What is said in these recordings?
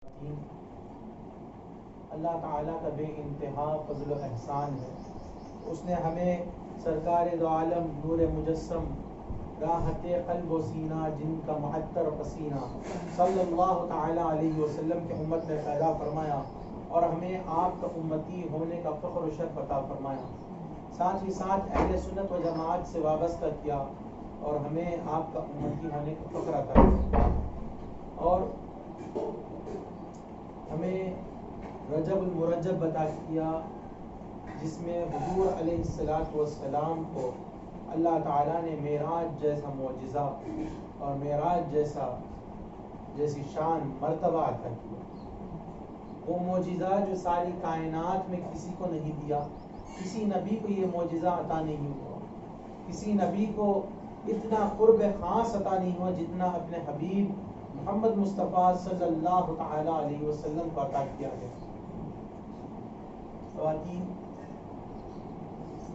اللہ تعالیٰ کا بے انتہا فضل و احسان ہے. اس نے ہمیں سرکار دو عالم نور مجسم راحت قلب و سینہ جن کا معطر پسینہ صلی اللہ تعالیٰ علیہ وسلم کی امت میں پیدا فرمایا اور ہمیں آپ کا امتی ہونے کا فخر و شرف عطا فرمایا. ساتھ ہی ساتھ اہل سنت و جماعت سے وابستہ کیا اور ہمیں آپ کا امتی ہونے کا فخر عطا فرمایا. اور ہمیں رجب المرجب عطا کیا جس میں حضور علیہ الصلاۃ والسلام کو اللہ تعالیٰ نے معراج جیسا معجزہ اور معراج جیسی شان مرتبہ عطا کیا. وہ معجزہ جو ساری کائنات میں کسی کو نہیں دیا. کسی نبی کو یہ معجزہ عطا نہیں ہوا. کسی نبی کو اتنا قرب خاص عطا نہیں ہوا جتنا اپنے حبیب محمد مصطفیٰ صلی اللہ تعالی علیہ وسلم کو عطا کیا گیا. خواتین،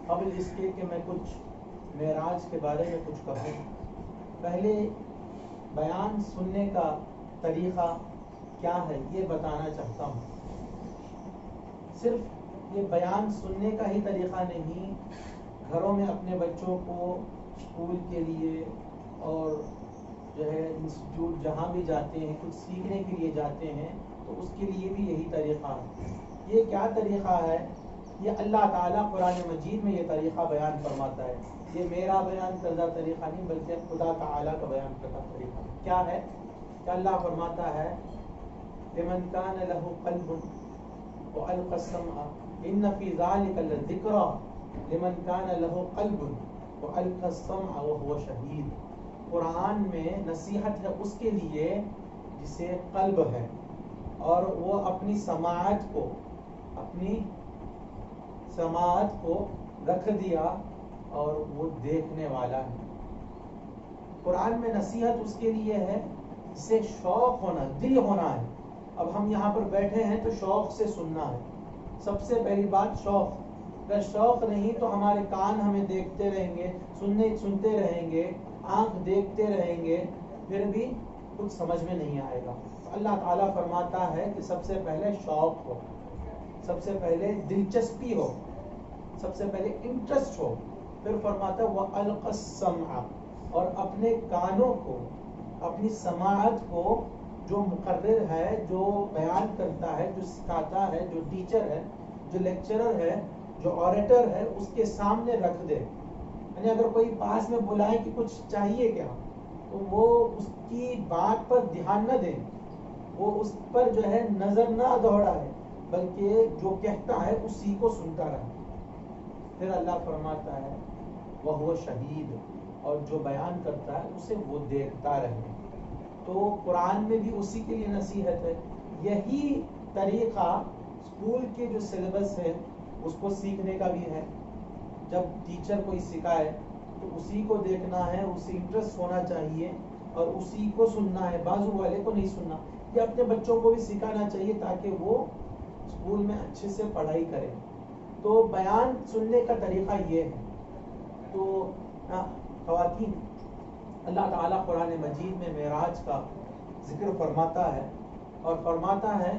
قبل اس کے کہ میں کچھ معراج کے بارے میں کچھ کہوں، پہلے بیان سننے کا طریقہ کیا ہے یہ بتانا چاہتا ہوں. صرف یہ بیان سننے کا ہی طریقہ نہیں، گھروں میں اپنے بچوں کو اسکول کے لیے اور جو ہے انسٹیٹیوٹ جہاں بھی جاتے ہیں کچھ سیکھنے کے لیے جاتے ہیں تو اس کے لیے بھی یہی طریقہ ہے. یہ کیا طریقہ ہے؟ یہ اللہ تعالیٰ قرآن مجید میں یہ طریقہ بیان فرماتا ہے. یہ میرا بیان کردہ طریقہ نہیں بلکہ خدا تعالیٰ کا بیان کردہ طریقہ. کیا ہے کہ اللہ فرماتا ہے لمن کان لہ قلب والقى السمع ان فی ذلک لذکری لمن کان لہ قلب والقى السمع وهو شہید. قرآن میں نصیحت ہے اس کے لیے جسے قلب ہے اور وہ اپنی سماعت کو رکھ دیا اور وہ دیکھنے والا ہے. قرآن میں نصیحت اس کے لیے ہے جسے شوق ہونا، دل ہونا ہے. اب ہم یہاں پر بیٹھے ہیں تو شوق سے سننا ہے. سب سے پہلی بات شوق. اگر شوق نہیں تو ہمارے کان ہمیں دیکھتے رہیں گے، سنتے رہیں گے، آنکھ دیکھتے رہیں گے، پھر بھی کچھ سمجھ میں نہیں آئے گا. اللہ تعالیٰ فرماتا ہے کہ سب سے پہلے شوق ہو، سب سے پہلے دلچسپی ہو، سب سے پہلے انٹرسٹ ہو. پھر فرماتا ہے وَأَلْقَى السَّمْعَ، اور اپنے کانوں کو، اپنی سماعت کو جو مقرر ہے، جو بیان کرتا ہے، جو سکھاتا ہے، جو ٹیچر ہے، جو لیکچرر ہے، جو اوریٹر ہے، اس کے سامنے رکھ دے. یعنی اگر کوئی پاس میں بلائے کہ کچھ چاہیے کیا تو وہ اس کی بات پر دھیان نہ دے، وہ اس پر جو ہے نظر نہ دوڑائے بلکہ جو کہتا ہے اسی کو سنتا رہے. پھر اللہ فرماتا ہے وَهُوَ شَهِيدٌ، اور جو بیان کرتا ہے اسے وہ دیکھتا رہے. تو قرآن میں بھی اسی کے لیے نصیحت ہے. یہی طریقہ اسکول کے جو سلیبس ہے اس کو سیکھنے کا بھی ہے. جب ٹیچر کوئی سکھائے تو اسی کو دیکھنا ہے، اسے انٹرسٹ ہونا چاہیے اور اسی کو سننا ہے، بازو والے کو نہیں سننا. یہ اپنے بچوں کو بھی سکھانا چاہیے تاکہ وہ اسکول میں اچھے سے پڑھائی کریں. تو بیان سننے کا طریقہ یہ ہے. تو خواتین، اللہ تعالیٰ قرآن مجید میں معراج کا ذکر فرماتا ہے اور فرماتا ہے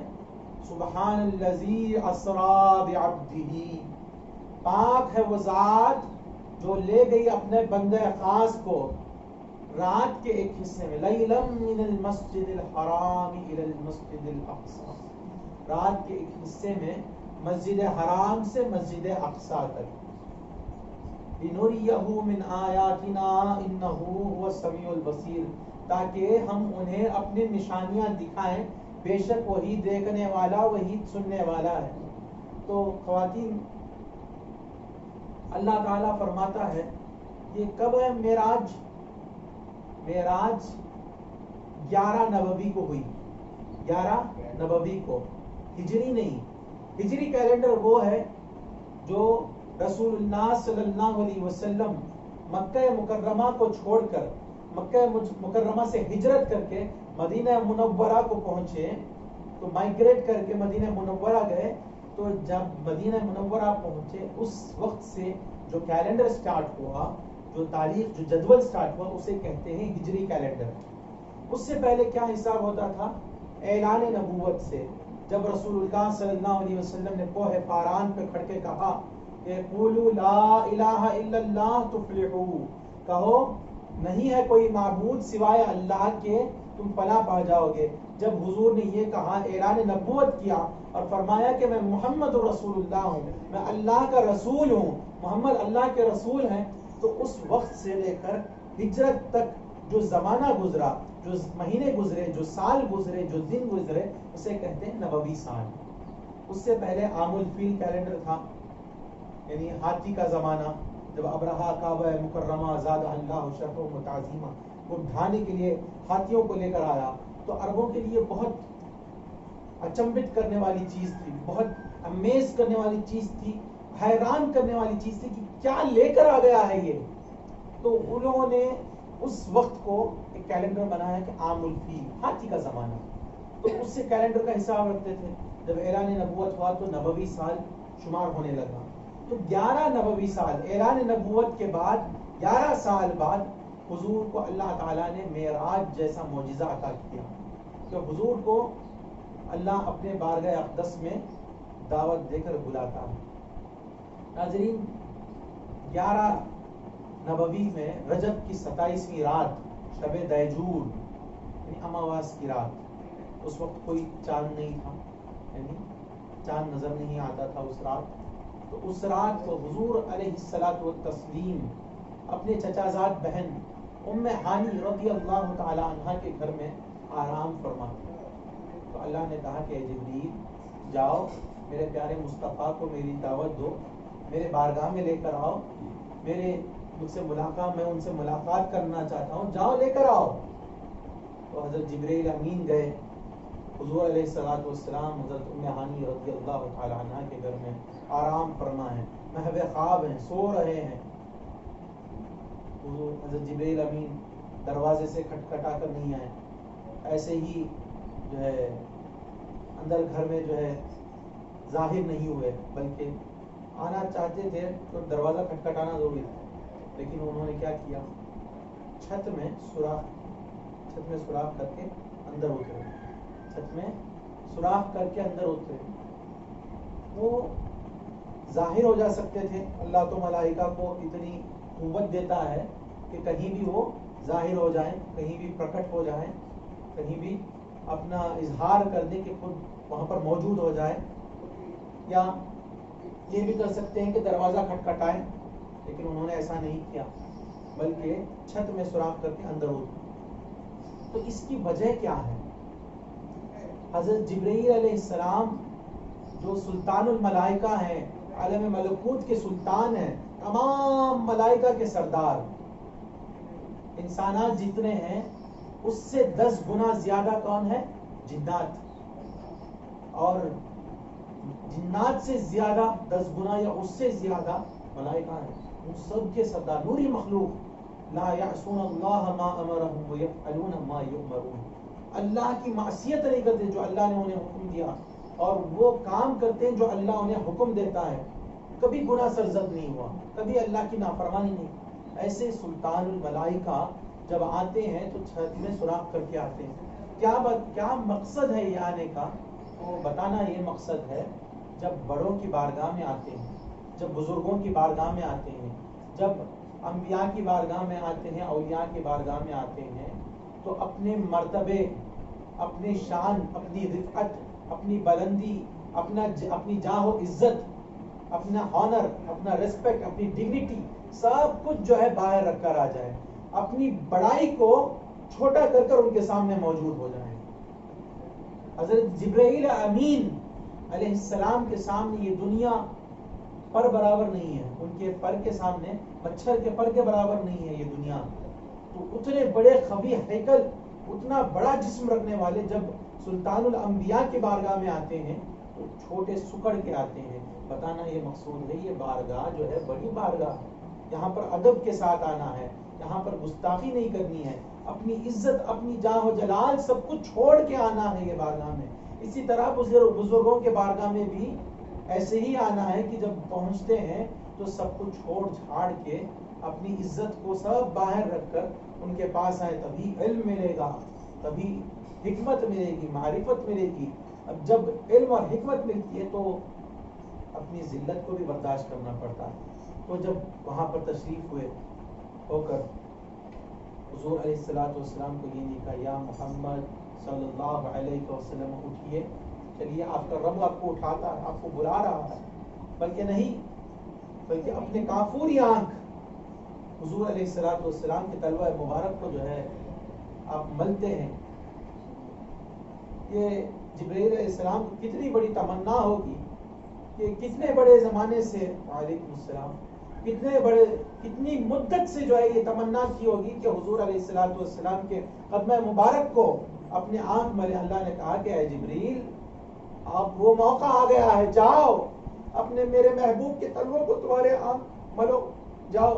سبحان الذی اسری بعبدہ، پاک ہے وہ ذات جو لے گئی اپنے بندے خاص کو رات کے ایک حصے میں، لیلا من المسجد الحرام الی المسجد الاقصی، رات کے ایک حصے میں مسجد حرام سے مسجد اقصی تک. لنریہ من آیاتنا انہ هو السمیع البصیر، تاکہ ہم انہیں اپنی نشانیاں دکھائیں، بے شک وہی دیکھنے والا، وہی سننے والا ہے. تو خواتین، اللہ تعالیٰ فرماتا ہے یہ کب ہے معراج؟ معراج 11 نبوی کو ہوئی. 11 نبوی کو، ہجری نہیں. ہجری کیلنڈر وہ ہے جو رسول اللہ صلی اللہ علیہ وسلم مکہ مکرمہ کو چھوڑ کر، مکہ مکرمہ سے ہجرت کر کے مدینہ منورہ کو پہنچے، تو مائگریٹ کر کے مدینہ منورہ گئے. تو جب مدینہ منورہ پہنچے اس وقت سے جو کیلنڈر سٹارٹ ہوا، جو تاریخ، جو جدول سٹارٹ ہوا، اسے کہتے ہیں ہجری کیلنڈر. اس سے پہلے کیا حساب ہوتا تھا؟ اعلان نبوت سے جب رسول اللہ صلی اللہ علیہ وسلم نے کوہ پاران پہ کھڑ کے کہا کہ قولوا لا الہ الا اللہ تفلحوا، کہو نہیں ہے کوئی معبود سوائے اللہ کے، تم فلاح پا جاؤ گے. جب حضور نے یہ کہا، اعلان نبوت کیا اور فرمایا کہ میں محمد رسول اللہ ہوں، میں اللہ کا رسول ہوں، محمد اللہ کے رسول ہیں، تو اس وقت سے لے کر ہجرت تک جو زمانہ گزرا، جو مہینے گزرے، جو سال گزرے، جو دن گزرے، اسے کہتے ہیں نبوی سال. اس سے پہلے عام الفیل کیلنڈر تھا، یعنی ہاتھی کا زمانہ، جب ابرہا کعبہ مکرمہ زادہ اللہ شرف و تعظیمہ کو ڈھانے کے لیے ہاتھیوں کو لے کر آیا، تو عربوں کے لیے بہت اچنبھت کرنے والی چیز تھی، بہت امیز کرنے والی چیز تھی، حیران کرنے والی چیز تھی کہ کیا لے کر آ گیا ہے یہ. تو انہوں نے اس وقت کو ایک کیلنڈر بنایا کہ عام الفیل، ہاتھی کا زمانہ. تو اس سے کیلنڈر کا حساب رکھتے تھے. جب اعلان نبوت ہوا تو نبوی سال شمار ہونے لگا. تو 11 نبوی سال اعلان نبوت کے بعد 11 سال بعد حضور کو اللہ تعالیٰ نے معراج جیسا معجزہ عطا کیا کہ حضور کو اللہ اپنے بارگاہ اقدس میں دعوت دے کر بلاتا ہے. ناظرین، 11 نبوی میں رجب کی 27ویں رات، شب دیجور یعنی اماواس کی رات، اس وقت کوئی چاند نہیں تھا، یعنی چاند نظر نہیں آتا تھا اس رات. تو اس رات کو حضور علیہ الصلوۃ والتسلیم اپنے چچا زاد بہن ام ہانی رضی اللہ تعالی عنہا کے گھر میں آرام فرما. تو اللہ نے کہا کہ اے جبریل، جاؤ میرے پیارے مصطفیٰ کو میری دعوت دو، میرے بارگاہ میں لے کر آؤ، مجھ سے ملاقات، میں ان سے ملاقات کرنا چاہتا ہوں، جاؤ لے کر آؤ. تو حضرت جبرائیل امین گئے. حضور علیہ الصلوۃ والسلام حضرت ام ہانی رضی اللہ تعالی عنہا کے گھر میں آرام فرما ہے، محو خواب ہیں، سو رہے ہیں. حضرت جبرائیل امین دروازے سے کھٹکھٹا کر نہیں آئے، ایسے ہی جو ہے اندر گھر میں جو ہے ظاہر نہیں ہوئے، بلکہ آنا چاہتے تھے تو دروازہ کھٹکھٹانا ضروری تھا. لیکن انہوں نے کیا کیا، چھت میں سوراخ کر کے اندر اترے. چھت میں سوراخ کر کے اندر اترے. وہ ظاہر ہو جا سکتے تھے، اللہ تو ملائکہ کو اتنی قوت دیتا ہے کہ کہیں بھی وہ ظاہر ہو جائیں، کہیں بھی پرکٹ ہو جائیں، کہیں بھی اپنا اظہار کر دیں کہ خود وہاں پر موجود ہو جائے. یا یہ بھی کر سکتے ہیں کہ دروازہ کھٹکھٹائیں، لیکن انہوں نے ایسا نہیں کیا، بلکہ چھت میں سوراخ کر کے اندر اترے. تو اس کی وجہ کیا ہے؟ حضرت جبرائیل علیہ السلام جو سلطان الملائکہ ہیں، عالم ملکوت کے سلطان ہیں، تمام ملائکہ کے سردار، انسانات جتنے ہیں اس سے 10 گنا زیادہ کون ہے؟ جنات. اور جنات سے زیادہ 10 گنا یا اس سے زیادہ ملائکہ ہیں. ان سب کے سردار، نوری مخلوق، لا یعصون اللہ ما امرهم ویفعلون ما یؤمرون، اللہ کی معصیت نہیں کرتے جو اللہ نے انہیں حکم دیا، اور وہ کام کرتے ہیں جو اللہ انہیں حکم دیتا ہے. کبھی گناہ سرزد نہیں ہوا، کبھی اللہ کی نافرمانی نہیں. ایسے سلطان الملائکہ جب آتے ہیں تو چھت میں سوراخ کر کے آتے ہیں. کیا مقصد ہے یہ آنے کا؟ تو بتانا یہ مقصد ہے، جب بڑوں کی بارگاہ میں آتے ہیں، جب بزرگوں کی بارگاہ میں آتے ہیں، جب انبیاء کی بارگاہ میں آتے ہیں، اولیاء کی بارگاہ میں آتے ہیں، تو اپنے مرتبے، اپنے شان، اپنی رفعت، اپنی بلندی، اپنی جاہ و عزت، اپنا ہانر، اپنا ریسپیکٹ، اپنی ڈگنیٹی، سب کچھ جو ہے باہر رکھ کر آ جائے، اپنی بڑائی کو چھوٹا کر کر ان کے سامنے موجود ہو جائے. حضرت جبرائیل امین علیہ السلام کے سامنے یہ دنیا پر برابر نہیں ہے، ان کے پر کے سامنے مچھر کے پر کے برابر نہیں ہے یہ دنیا. تو اتنے بڑے خبی ہیکل، اتنا بڑا جسم رکھنے والے جب سلطان الانبیاء کی بارگاہ میں آتے ہیں تو چھوٹے سکڑ کے آتے ہیں. بتانا یہ مقصود ہے، یہ بارگاہ جو ہے بڑی بارگاہ ہے، یہاں پر ادب کے ساتھ آنا ہے، یہاں پر گستاخی نہیں کرنی ہے، اپنی عزت، اپنی جاہ و جلال سب کچھ چھوڑ کے آنا ہے یہ بارگاہ میں. اسی طرح بزرگوں کے بارگاہ میں بھی ایسے ہی آنا ہے کہ جب پہنچتے ہیں تو سب کچھ چھوڑ چھاڑ کے اپنی عزت کو سب باہر رکھ کر ان کے پاس آئے. تبھی علم ملے گا، تبھی حکمت ملے گی، معرفت ملے گی. اب جب علم اور حکمت ملتی ہے تو اپنی ذلت کو بھی برداشت کرنا پڑتا ہے. تو جب وہاں پر تشریف ہوئے ہو کر حضور علیہ السلام کو یہ نہیں کہا یا محمد صلی اللہ علیہ وسلم اٹھیے، چلیے آپ کا رب آپ کو اٹھاتا ہے، آپ کو بلا رہا ہے، بلکہ نہیں، بلکہ اپنے کافوری آنکھ حضور علیہ السلام کے تلوہ مبارک کو جو ہے آپ ملتے ہیں. یہ جبرائیل علیہ السلام کو کتنی بڑی تمنا ہوگی کہ کتنے بڑے زمانے سے، وعلیکم السلام، کتنی مدت سے جو ہے یہ تمنا کی ہوگی کہ حضور علیہ السلام کے قدمہ مبارک کو اپنے آنکھ ملے. اللہ نے کہا کہ اے جبریل، آپ وہ موقع آ گیا ہے، جاؤ اپنے میرے محبوب کے تلووں کو تمہارے آنکھ ملو، جاؤ.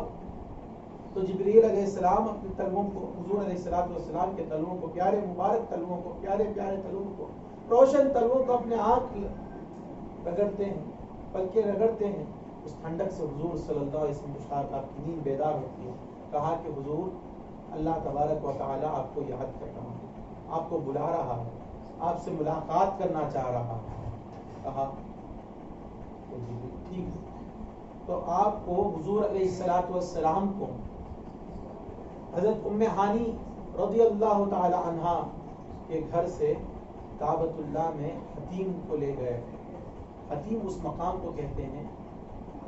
تو جبریل علیہ السلام اپنے تلووں کو، حضور علیہ السلام کے تلووں کو، پیارے مبارک تلووں کو، پیارے پیارے تلووں کو، روشن تلووں کو اپنے آنکھ رگڑتے ہیں، پلکیں رگڑتے ہیں. اس ٹھنڈک سے حضور صلی اللہ علیہ وسلم کی نیند بیدار ہوتی ہے. کہا کہ حضور، اللہ تبارک و تعالی آپ کو یاد کر رہا ہے، آپ کو بلا رہا ہے، آپ سے ملاقات کرنا چاہ رہا ہے. کہا ٹھیک ہے. تو آپ کو حضور علیہ السلام کو حضرت ام ہانی رضی اللہ تعالی عنہا کے گھر سے کعبۃ اللہ میں حتیم کو لے گئے. حتیم اس مقام کو کہتے ہیں.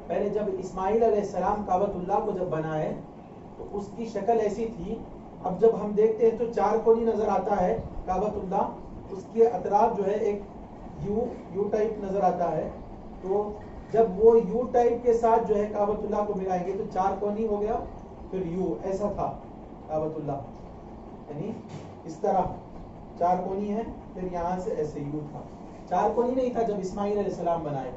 پہلے جب اسماعیل علیہ السلام کعبۃ اللہ کو جب بنائے تو اس کی شکل ایسی تھی. اب جب ہم دیکھتے ہیں تو چار کونی نظر آتا ہے کعبۃ اللہ، اس کے اطراف جو ہے ایک یو ٹائپ نظر آتا ہے. تو جب وہ یو ٹائپ کے ساتھ جو ہے کعبۃ اللہ کو ملائیں گے تو چار کونی ہو گیا، پھر یو، ایسا تھا کعبۃ اللہ، یعنی اس طرح چار کونی ہے، پھر یہاں سے ایسے یو تھا. چار کونی نہیں تھا جب اسماعیل علیہ السلام بنائے.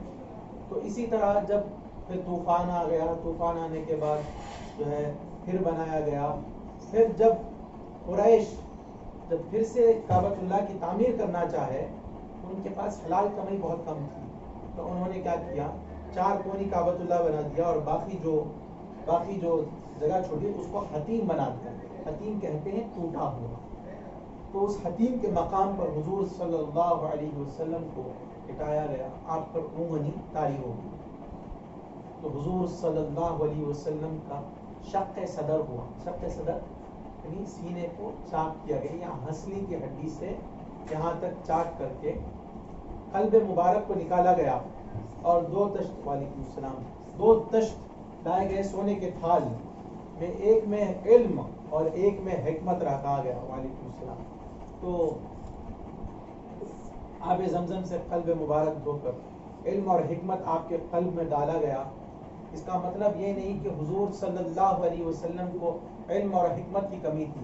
تو اسی طرح جب پھر طوفان آ گیا، طوفان آنے کے بعد جو ہے پھر بنایا گیا. پھر جب قریش جب پھر سے کعبۃ اللہ کی تعمیر کرنا چاہے تو ان کے پاس حلال کمائی بہت کم تھی. تو انہوں نے کیا کیا، چار کونی کعبۃ اللہ بنا دیا اور باقی جو جگہ چھوڑی اس کو حتیم بنا دیا. حتیم کہتے ہیں ٹوٹا ہوا. تو اس حتیم کے مقام پر حضور صلی اللہ علیہ وسلم کو لٹایا گیا. آپ پر اونگنی طاری ہوگی. تو حضور صلی اللہ علیہ وسلم کا شق صدر ہوا. شق صدر یعنی سینے کو چاک کیا گیا، یہاں ہنسلی کی ہڈی سے یہاں تک چاک کر کے قلب مبارک کو نکالا گیا اور دو تشت، وعلیکم السلام، دو تشت لائے گئے سونے کے تھال میں، ایک میں علم اور ایک میں حکمت رکھا گیا. وعلیکم السلام. تو آب زمزم سے قلب مبارک دھو کر علم اور حکمت آپ کے قلب میں ڈالا گیا. اس کا مطلب یہ نہیں کہ حضور صلی اللہ علیہ وسلم کو علم اور حکمت کی کمی تھی،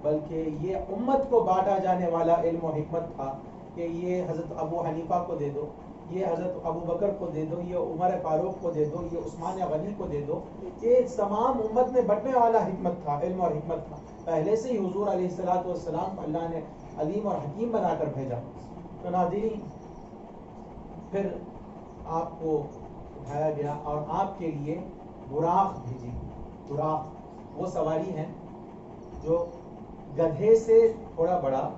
بلکہ یہ امت کو بانٹا جانے والا علم و حکمت تھا کہ یہ حضرت ابو حنیفہ کو دے دو، یہ حضرت ابو بکر کو دے دو، یہ عمر فاروق کو دے دو، یہ عثمان غنی کو دے دو. یہ تمام امت میں بٹنے والا حکمت تھا، علم اور حکمت تھا. پہلے سے ہی حضور علیہ السلام کو اللہ نے علیم اور حکیم بنا کر بھیجا. تو ناظرین، پھر آپ کو اٹھایا گیا اور آپ کے لیے براق بھیجی. براق وہ سواری ہے جو گدھے سے تھوڑا بڑا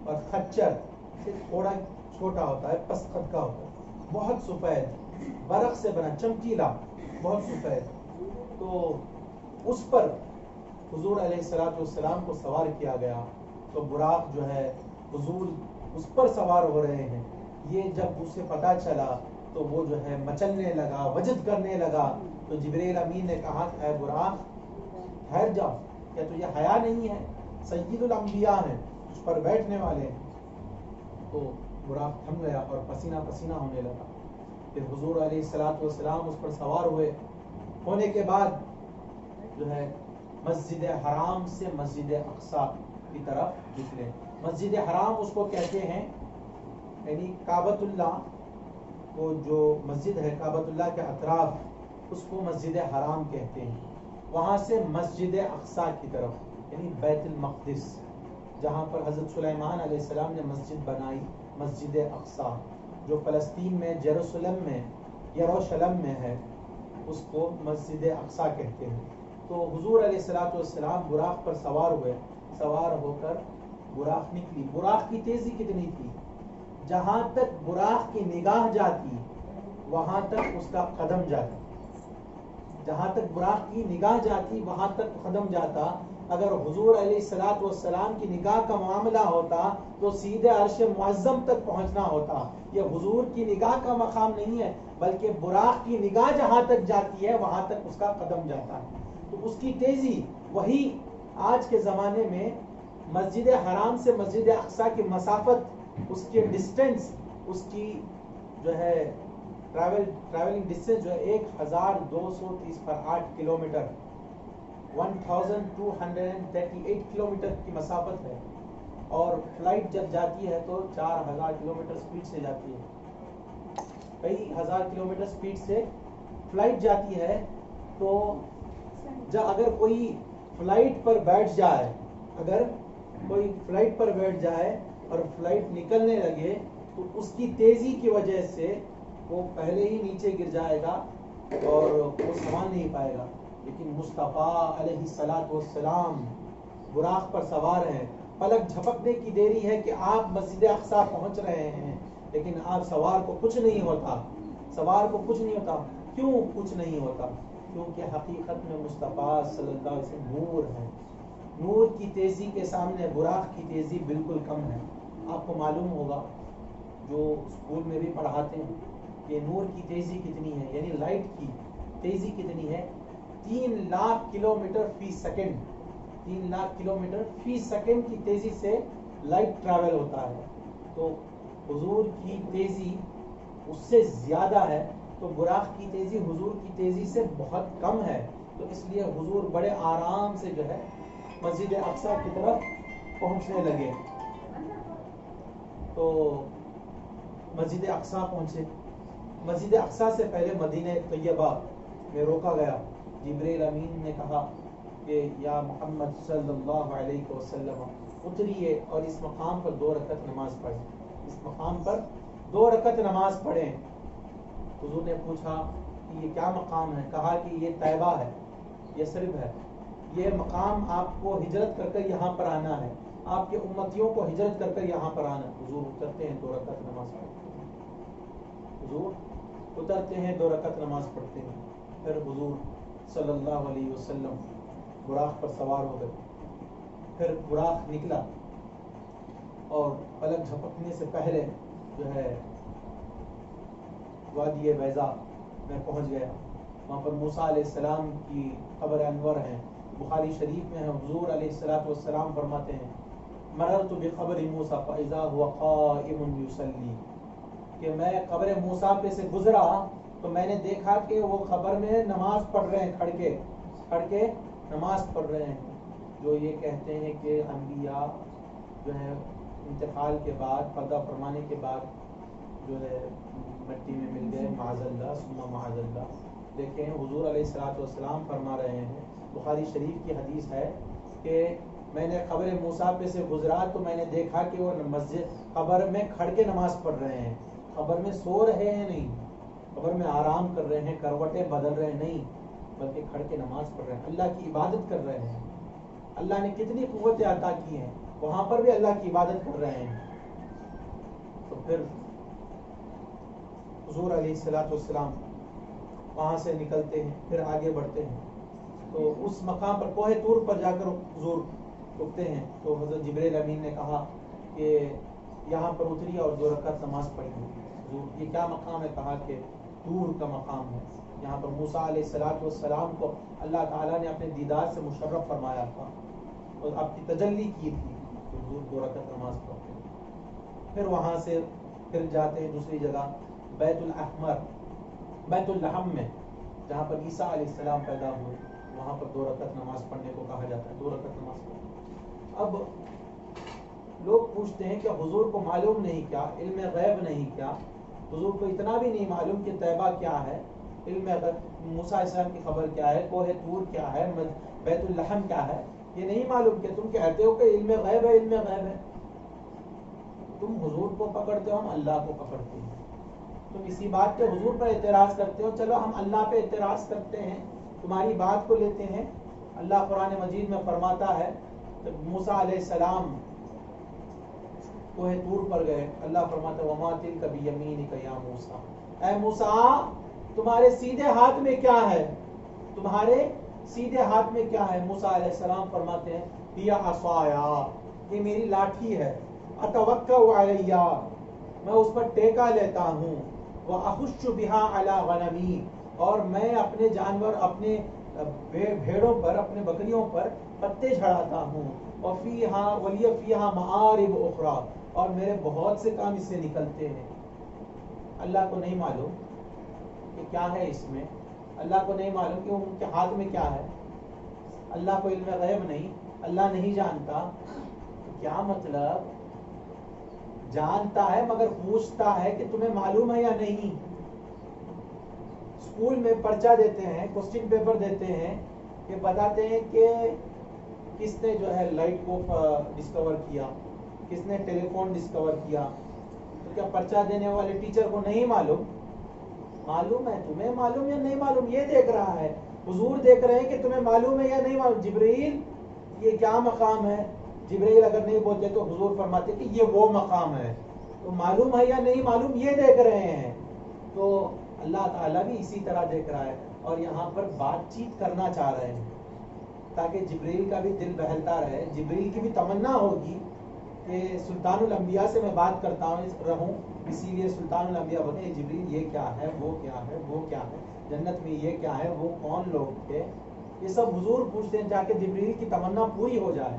اور خچر سے تھوڑا چھوٹا ہوتا ہے، پس قد کا ہوتا ہے، بہت سفید، برق سے بنا، چمکیلا، بہت سفید. تو اس پر حضور علیہ السلام کو سوار کیا گیا. تو براق جو ہے حضور اس پر سوار ہو رہے ہیں. یہ جب اسے پتا چلا تو وہ جو ہے مچلنے لگا، وجد کرنے لگا. تو جبرائیل امین نے کہا کہ اے براق ٹھہر جاؤ، کیا تجھے حیا نہیں ہے؟ سید الانبیاء ہیں، اس پر بیٹھنے والے ہیں. تو براق تھم گیا اور پسینہ پسینہ ہونے لگا. پھر حضور علیہ السلام اس پر سوار ہونے کے بعد جو ہے مسجد حرام سے مسجد اقصی کی طرف نکلے. مسجد حرام اس کو کہتے ہیں، یعنی کعبۃ اللہ کو جو مسجد ہے کعبۃ اللہ کے اطراف، اس کو مسجد حرام کہتے ہیں. وہاں سے مسجد اقصی کی طرف یعنی بیت المقدس، جہاں پر حضرت سلیمان علیہ السلام نے مسجد بنائی، مسجد اقصی جو فلسطین میں یروشلم میں ہے، اس کو مسجد اقصی کہتے ہیں. تو حضور علیہ السلام براق پر سوار ہوئے. سوار ہو کر براق نکلی. براق کی تیزی کتنی تھی؟ جہاں تک براق کی نگاہ جاتی وہاں تک اس کا قدم جاتا. جہاں تک براق کی نگاہ جاتی وہاں تک قدم جاتا. اگر حضور علیہ الصلوۃ والسلام کی نگاہ کا معاملہ ہوتا تو سیدھے عرش معظم تک پہنچنا ہوتا. یہ حضور کی نگاہ کا مقام نہیں ہے بلکہ براق کی نگاہ جہاں تک جاتی ہے وہاں تک اس کا قدم جاتا ہے. تو اس کی تیزی وہی آج کے زمانے میں مسجد حرام سے مسجد اقصیٰ کی مسافت، اس کے ڈسٹینس، اس کی جو ہے ٹریولنگ ڈسٹینس جو ہے 1238 کلومیٹر 1238 کلومیٹر کی مسافت ہے. اور فلائٹ جب جاتی ہے تو 4000 کلومیٹر سپیڈ سے جاتی ہے. کئی ہزار کلومیٹر سپیڈ سے فلائٹ جاتی ہے. تو اگر کوئی فلائٹ پر بیٹھ جائے، اگر کوئی فلائٹ پر بیٹھ جائے اور فلائٹ نکلنے لگے تو اس کی تیزی کی وجہ سے وہ پہلے ہی نیچے گر جائے گا اور وہ سنبھال نہیں پائے گا. لیکن مصطفیٰ علیہ الصلوۃ والسلام براق پر سوار ہیں. پلک جھپکنے کی دیری ہے کہ آپ مسجد اقصیٰ پہنچ رہے ہیں، لیکن آپ سوار کو کچھ نہیں ہوتا. سوار کو کچھ نہیں ہوتا. کیوں کچھ نہیں ہوتا؟ کیونکہ حقیقت میں مصطفیٰ صلی اللہ علیہ وسلم نور ہے. نور کی تیزی کے سامنے براق کی تیزی بالکل کم ہے. آپ کو معلوم ہوگا جو اسکول میں بھی پڑھاتے ہیں کہ نور کی تیزی کتنی ہے، یعنی لائٹ کی تیزی کتنی ہے. 3 لاکھ کلومیٹر فی سیکنڈ 3 لاکھ کلومیٹر فی سیکنڈ کی تیزی سے لائٹ ٹریول ہوتا ہے. تو حضور کی تیزی اس سے زیادہ ہے. تو براق کی تیزی حضور کی تیزی سے بہت کم ہے. تو اس لیے حضور بڑے آرام سے جو ہے مسجد اقصیٰ کی طرف پہنچنے لگے. تو مسجد اقصیٰ پہنچے. مسجد اقصیٰ سے پہلے مدینہ طیبہ میں روکا گیا. جبریل امین نے کہا کہ یا محمد صلی اللہ علیہ وسلم اتریے اور اس مقام پر 2 رکعت نماز پڑھیں. اس مقام پر 2 رکعت نماز پڑھیں. حضور نے پوچھا کہ یہ کیا مقام ہے؟ کہا کہ یہ طیبہ ہے، یہ صرف ہے. یہ مقام آپ کو ہجرت کر کر یہاں پر آنا ہے، آپ کے امتیوں کو ہجرت کر کر یہاں پر آنا ہے. حضور اترتے ہیں 2 رکعت نماز پڑھتے ہیں. حضور اترتے ہیں 2 رکعت نماز پڑھتے ہیں. پھر حضور صلی اللہ علیہ وسلم براق پر سوار ہو گئے. پھر براق نکلا اور پلک جھپکنے سے پہلے جو ہے وادی بیضاء میں پہنچ گیا. وہاں پر موسیٰ علیہ السلام کی قبر انور ہے. بخاری شریف میں ہے. حضور علیہ الصلوۃ والسلام فرماتے ہیں مررت بقبر موسیٰ فاذا هو قائم يصلي، کہ میں قبر موسیٰ پہ سے گزرا تو میں نے دیکھا کہ وہ قبر میں نماز پڑھ رہے ہیں، کھڑ کے نماز پڑھ رہے ہیں. جو یہ کہتے ہیں کہ انبیاء جو ہے انتقال کے بعد، پردہ فرمانے کے بعد جو ہے مٹی میں مل گئے، معاذ اللہ ثم معاذ اللہ. دیکھیں حضور علیہ الصلوۃ والسلام فرما رہے ہیں، بخاری شریف کی حدیث ہے کہ میں نے قبر موسیٰ پہ سے گزرا تو میں نے دیکھا کہ وہ مسجد قبر میں کھڑ کے نماز پڑھ رہے ہیں. قبر میں سو رہے ہیں نہیں، قبر میں آرام کر رہے ہیں، کروٹیں بدل رہے ہیں نہیں، بلکہ کھڑ کے نماز پڑھ رہے ہیں، اللہ کی عبادت کر رہے ہیں. اللہ نے کتنی قوتیں عطا کی ہیں، وہاں پر بھی اللہ کی عبادت کر رہے ہیں. تو پھر حضور علیہ الصلوۃ والسلام وہاں سے نکلتے ہیں، پھر آگے بڑھتے ہیں. تو اس مقام پر کوہ طور پر جا کر حضور رکتے ہیں. تو حضرت جبریل امین نے کہا کہ یہاں پر اتری اور 2 رکعت نماز پڑھی. حضور یہ کیا مقام ہے؟ کہا کہ طور کا مقام ہے. یہاں پر موسیٰ علیہ الصلوۃ والسلام کو اللہ تعالیٰ نے اپنے دیدار سے مشرف فرمایا تھا اور آپ کی تجلی کی تھی. تو حضور 2 رکعت نماز پڑھتے ہیں. پھر وہاں سے پھر جاتے ہیں دوسری جگہ بیت الاحمر، بیت اللحم میں، جہاں پر عیسیٰ علیہ السلام پیدا ہوئے. وہاں پر 2 رکعت نماز پڑھنے کو کہا جاتا ہے. 2 رکعت نماز پڑھتے. اب لوگ پوچھتے ہیں کہ حضور کو معلوم نہیں کیا، علم غیب نہیں کیا؟ حضور کو اتنا بھی نہیں معلوم کہ طیبہ کیا ہے، علم موسیٰ علیہ السلام کی خبر کیا ہے، کوہ طور کیا ہے، بیت اللحم کیا ہے؟ یہ نہیں معلوم کہ تم کہتے ہو کہ علم غیب ہے، علم غیب ہے. تم حضور کو پکڑتے ہو، ہم اللہ کو پکڑتے ہیں. تم اسی بات پہ حضور پر اعتراض کرتے ہو، چلو ہم اللہ پہ اعتراض کرتے ہیں، تمہاری بات کو لیتے ہیں. اللہ قرآن مجید میں فرماتا ہے کہ موسیٰ علیہ السلام کوہ طور پر گئے. اللہ فرماتا ہے وما تلک بیمینک یا موسیٰ, اے موسیٰ تمہارے سیدھے ہاتھ میں کیا ہے, تمہارے سیدھے ہاتھ میں کیا ہے. موسیٰ علیہ السلام فرماتے ہیں ہی عصایا, یہ میری لاٹھی ہے, اتوکأ علیہ, میں اس پر ٹیکا لیتا ہوں, واخش بها علی غنمی, اور میں اپنے جانور اپنے بھیڑوں پر اپنے بکریوں پر پتے جھڑاتا ہوں, وفیہا ولی فیہا معارب اخرى, اور میرے بہت سے کام اس سے نکلتے ہیں. اللہ کو نہیں معلوم کہ کیا ہے اس میں, اللہ کو نہیں معلوم کہ ان کے ہاتھ میں کیا ہے, اللہ کو علم غیب نہیں, اللہ نہیں جانتا. کیا مطلب, جانتا ہے مگر پوچھتا ہے کہ تمہیں معلوم ہے یا نہیں. اسکول میں پرچہ دیتے ہیں, کوسچن پیپر دیتے ہیں, کہ بتاتے ہیں کہ کس نے جو ہے لائٹ کو ڈسکور کیا, کس نے ٹیلی فون ڈسکور کیا. تو کیا پرچہ دینے والے ٹیچر کو نہیں معلوم؟ معلوم ہے. تمہیں معلوم یا نہیں معلوم یہ دیکھ رہا ہے. حضور دیکھ رہے ہیں کہ تمہیں معلوم ہے یا نہیں معلوم. جبرائیل یہ کیا مقام ہے, جبرائیل اگر نہیں بولتے تو حضور فرماتے کہ یہ وہ مقام ہے. تو معلوم ہے یا نہیں معلوم یہ دیکھ رہے ہیں. تو اللہ تعالیٰ بھی اسی طرح دیکھ رہا ہے, اور یہاں پر بات چیت کرنا چاہ رہے ہیں تاکہ جبرائیل کا بھی دل بہلتا رہے. جبرائیل کی بھی تمنا ہوگی کہ سلطان الانبیاء سے میں بات کرتا رہوں, اسی لیے سلطان الانبیاء بولتے ہیں جبرائیل یہ کیا ہے, وہ کیا ہے, وہ کیا ہے, جنت میں یہ کیا ہے, وہ کون لوگ تھے, یہ سب حضور پوچھتے ہیں تاکہ جبرائیل کی تمنا پوری ہو جائے.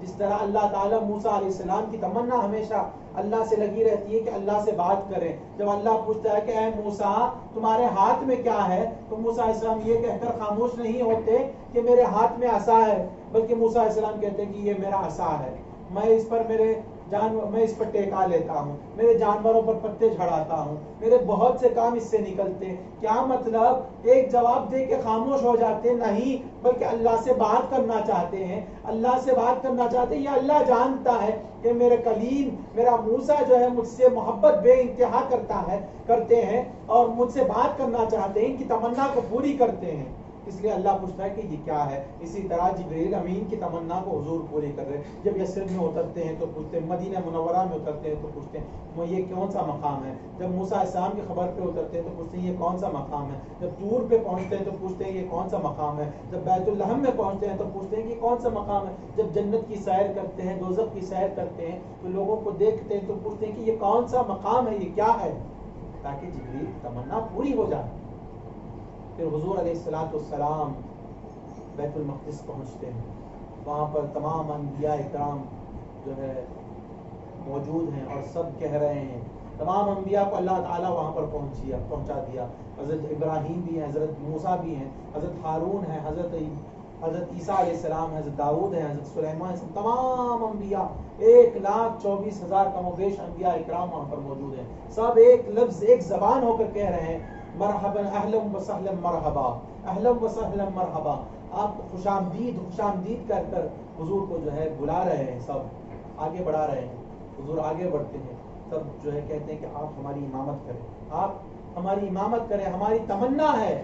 جس طرح اللہ تعالیٰ موسیٰ علیہ السلام کی تمنا ہمیشہ اللہ سے لگی رہتی ہے کہ اللہ سے بات کریں. جب اللہ پوچھتا ہے کہ اے موسیٰ تمہارے ہاتھ میں کیا ہے, تو موسیٰ علیہ السلام یہ کہہ کر خاموش نہیں ہوتے کہ میرے ہاتھ میں عصا ہے, بلکہ موسیٰ علیہ السلام کہتے ہیں کہ یہ میرا عصا ہے, میں اس پر ٹیکا لیتا ہوں, میرے جانوروں پر پتے جھڑاتا ہوں, میرے بہت سے کام اس سے نکلتے ہیں. کیا مطلب, ایک جواب دے کے خاموش ہو جاتے نہیں, بلکہ اللہ سے بات کرنا چاہتے ہیں. اللہ سے بات کرنا چاہتے ہیں, یہ اللہ جانتا ہے کہ میرے کلیم میرا موسیٰ جو ہے مجھ سے محبت بے انتہا کرتے ہیں اور مجھ سے بات کرنا چاہتے ہیں, ان کی تمنا کو پوری کرتے ہیں. اس لیے اللہ پوچھتا ہے کہ یہ کیا ہے. اسی طرح جبرائیل امین کی تمنا کو حضور پوری کر رہے. جب یثرب میں اترتے ہیں تو پوچھتے ہیں, مدینہ منورہ میں اترتے ہیں تو پوچھتے ہیں وہ یہ کون سا مقام ہے. جب موسیٰ علیہ السلام کی خبر پہ اترتے ہیں تو پوچھتے ہیں یہ کون سا مقام ہے. جب طور پہ پہنچتے ہیں تو پوچھتے ہیں یہ کون سا مقام ہے. جب بیت اللحم میں پہنچتے ہیں تو پوچھتے ہیں کہ یہ کون سا مقام ہے. جب جنت کی سیر کرتے ہیں, دوزخ کی سیر کرتے ہیں, تو لوگوں کو دیکھتے ہیں تو پوچھتے ہیں کہ یہ کون سا مقام ہے, یہ کیا ہے, تاکہ جبرائیل کی تمنا پوری ہو جائے. پھر حضور علیہ السلام بیت المقدس پہنچتے ہیں, وہاں پر تمام انبیاء اکرام جو ہے موجود ہیں اور سب کہہ رہے ہیں. تمام انبیاء کو اللہ تعالیٰ وہاں پر پہنچا دیا. حضرت ابراہیم بھی ہیں, حضرت موسیٰ بھی ہیں, حضرت ہارون ہیں, حضرت عیسیٰ علیہ السلام, حضرت داؤد ہیں, حضرت سلیمان ہیں. تمام انبیاء 1,24,000 کم و بیش انبیاء اکرام وہاں پر موجود ہیں. سب ایک لفظ ایک زبان ہو کر کہہ رہے ہیں مرحبا اہلا وسہلا مرحبا, اہلا وسہلا مرحبا. آپ خوش آمدید کر کر حضور کو جو ہے بلا رہے ہیں, سب آگے بڑھا رہے ہیں. حضور آگے بڑھتے ہیں, سب جو ہے کہتے ہیں کہ آپ ہماری امامت کریں, آپ ہماری امامت کریں. ہماری تمنا ہے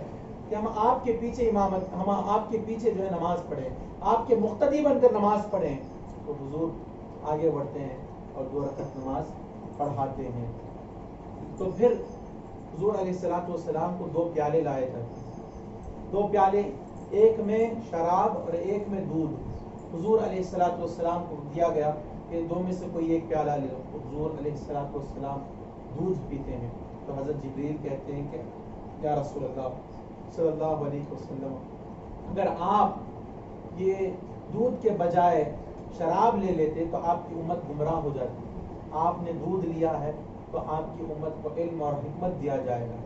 کہ ہم آپ کے پیچھے ہم آپ کے پیچھے جو ہے نماز پڑھیں, آپ کے مقتدی بن کر نماز پڑھیں. تو حضور آگے بڑھتے ہیں اور 2 رکعت نماز پڑھاتے ہیں. تو پھر حضور علیہ السلام کو 2 پیالے لائے جاتے ہیں. 2 پیالے, ایک میں شراب اور ایک میں دودھ. حضور علیہ السلام کو دیا گیا کہ 2 میں سے کوئی ایک پیالہ لے لو. حضور علیہ السلام دودھ پیتے ہیں. تو حضرت جبرائیل کہتے ہیں کہ یا رسول اللہ صلی اللہ علیہ وسلم, اگر آپ یہ دودھ کے بجائے شراب لے لیتے تو آپ کی امت گمراہ ہو جاتی. آپ نے دودھ لیا ہے تو آپ کی امت کو علم اور حکمت دیا جائے گا.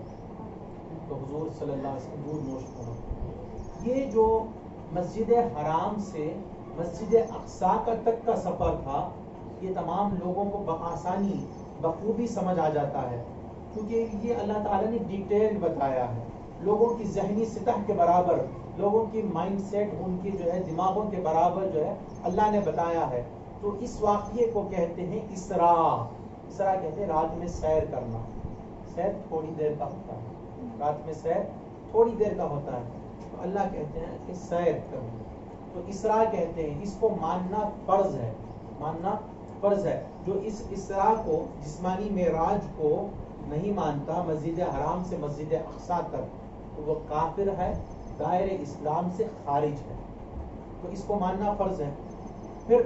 تو حضور صلی اللہ علیہ وسلم دودھ نوش فرماتے. یہ جو مسجد حرام سے مسجد اقصی تک کا سفر تھا, یہ تمام لوگوں کو بآسانی بخوبی سمجھ آ جاتا ہے, کیونکہ یہ اللہ تعالیٰ نے ڈیٹیل بتایا ہے. لوگوں کی ذہنی سطح کے برابر, لوگوں کی مائنڈ سیٹ, ان کی جو ہے دماغوں کے برابر جو ہے اللہ نے بتایا ہے. تو اس واقعے کو کہتے ہیں اسراء. اسراء کہتے ہیں رات میں سیر کرنا. سیر تھوڑی دیر کا ہوتا ہے, رات میں سیر تھوڑی دیر کا ہوتا ہے. تو اللہ کہتے ہیں کہ سیر کرنا, تو اسراء کہتے ہیں. اس کو ماننا فرض ہے, ماننا فرض ہے. جو اس اسراء کو جسمانی معراج کو نہیں مانتا مسجد حرام سے مسجد اقصی تک تو وہ کافر ہے, دائرے اسلام سے خارج ہے. تو اس کو ماننا فرض ہے. پھر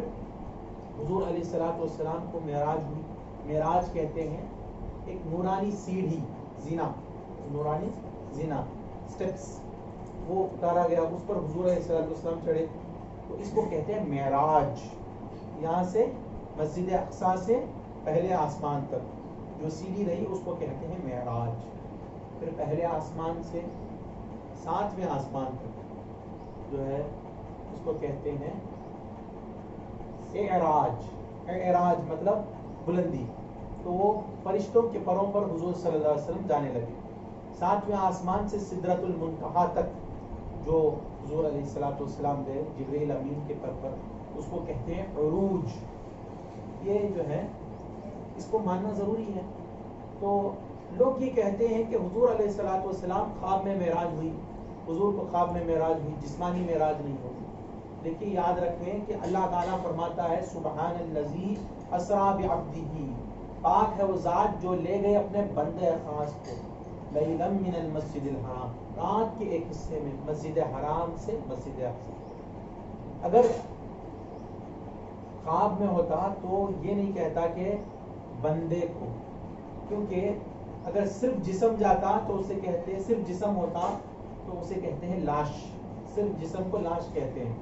حضور علیہ الصلوۃ والسلام کو معراج ہوئی. معراج کہتے ہیں ایک نورانی سیڑھی, زینا, نورانی زینا سٹیپس, وہ اتارا گیا, اس پر حضور علیہ الصلوۃ والسلام چڑھے, تو اس کو کہتے ہیں معراج. یہاں سے مسجد اقصی سے پہلے آسمان تک جو سیڑھی رہی اس کو کہتے ہیں معراج. پھر پہلے آسمان سے 7ویں آسمان تک جو ہے اس کو کہتے ہیں اعراج. اعراج مطلب بلندی. تو وہ فرشتوں کے پروں پر حضور صلی اللہ علیہ وسلم جانے لگے. 7ویں آسمان سے سدرۃ المنتہا تک جو حضور علیہ الصلوۃ والسلام گئے جبریل امین کے پر اس کو کہتے ہیں عروج. یہ جو ہے اس کو ماننا ضروری ہے. تو لوگ یہ کہتے ہیں کہ حضور علیہ الصلوۃ والسلام خواب میں معراج ہوئی, حضور کو خواب میں معراج ہوئی, جسمانی معراج نہیں ہوئی. لیکن یاد رکھیں کہ اللہ تعالیٰ فرماتا ہے سبحان الذی اسریٰ بعبدہ, پاک ہے وہ ذات جو لے گئے اپنے بندے خاص کو لیلا من المسجد الحرام, رات کے ایک حصے میں مسجد حرام سے مسجد اقصی. اگر خواب میں ہوتا تو یہ نہیں کہتا کہ بندے کو, کیونکہ اگر صرف جسم جاتا تو اسے کہتے ہیں, صرف جسم ہوتا تو اسے کہتے ہیں لاش, صرف جسم کو لاش کہتے ہیں,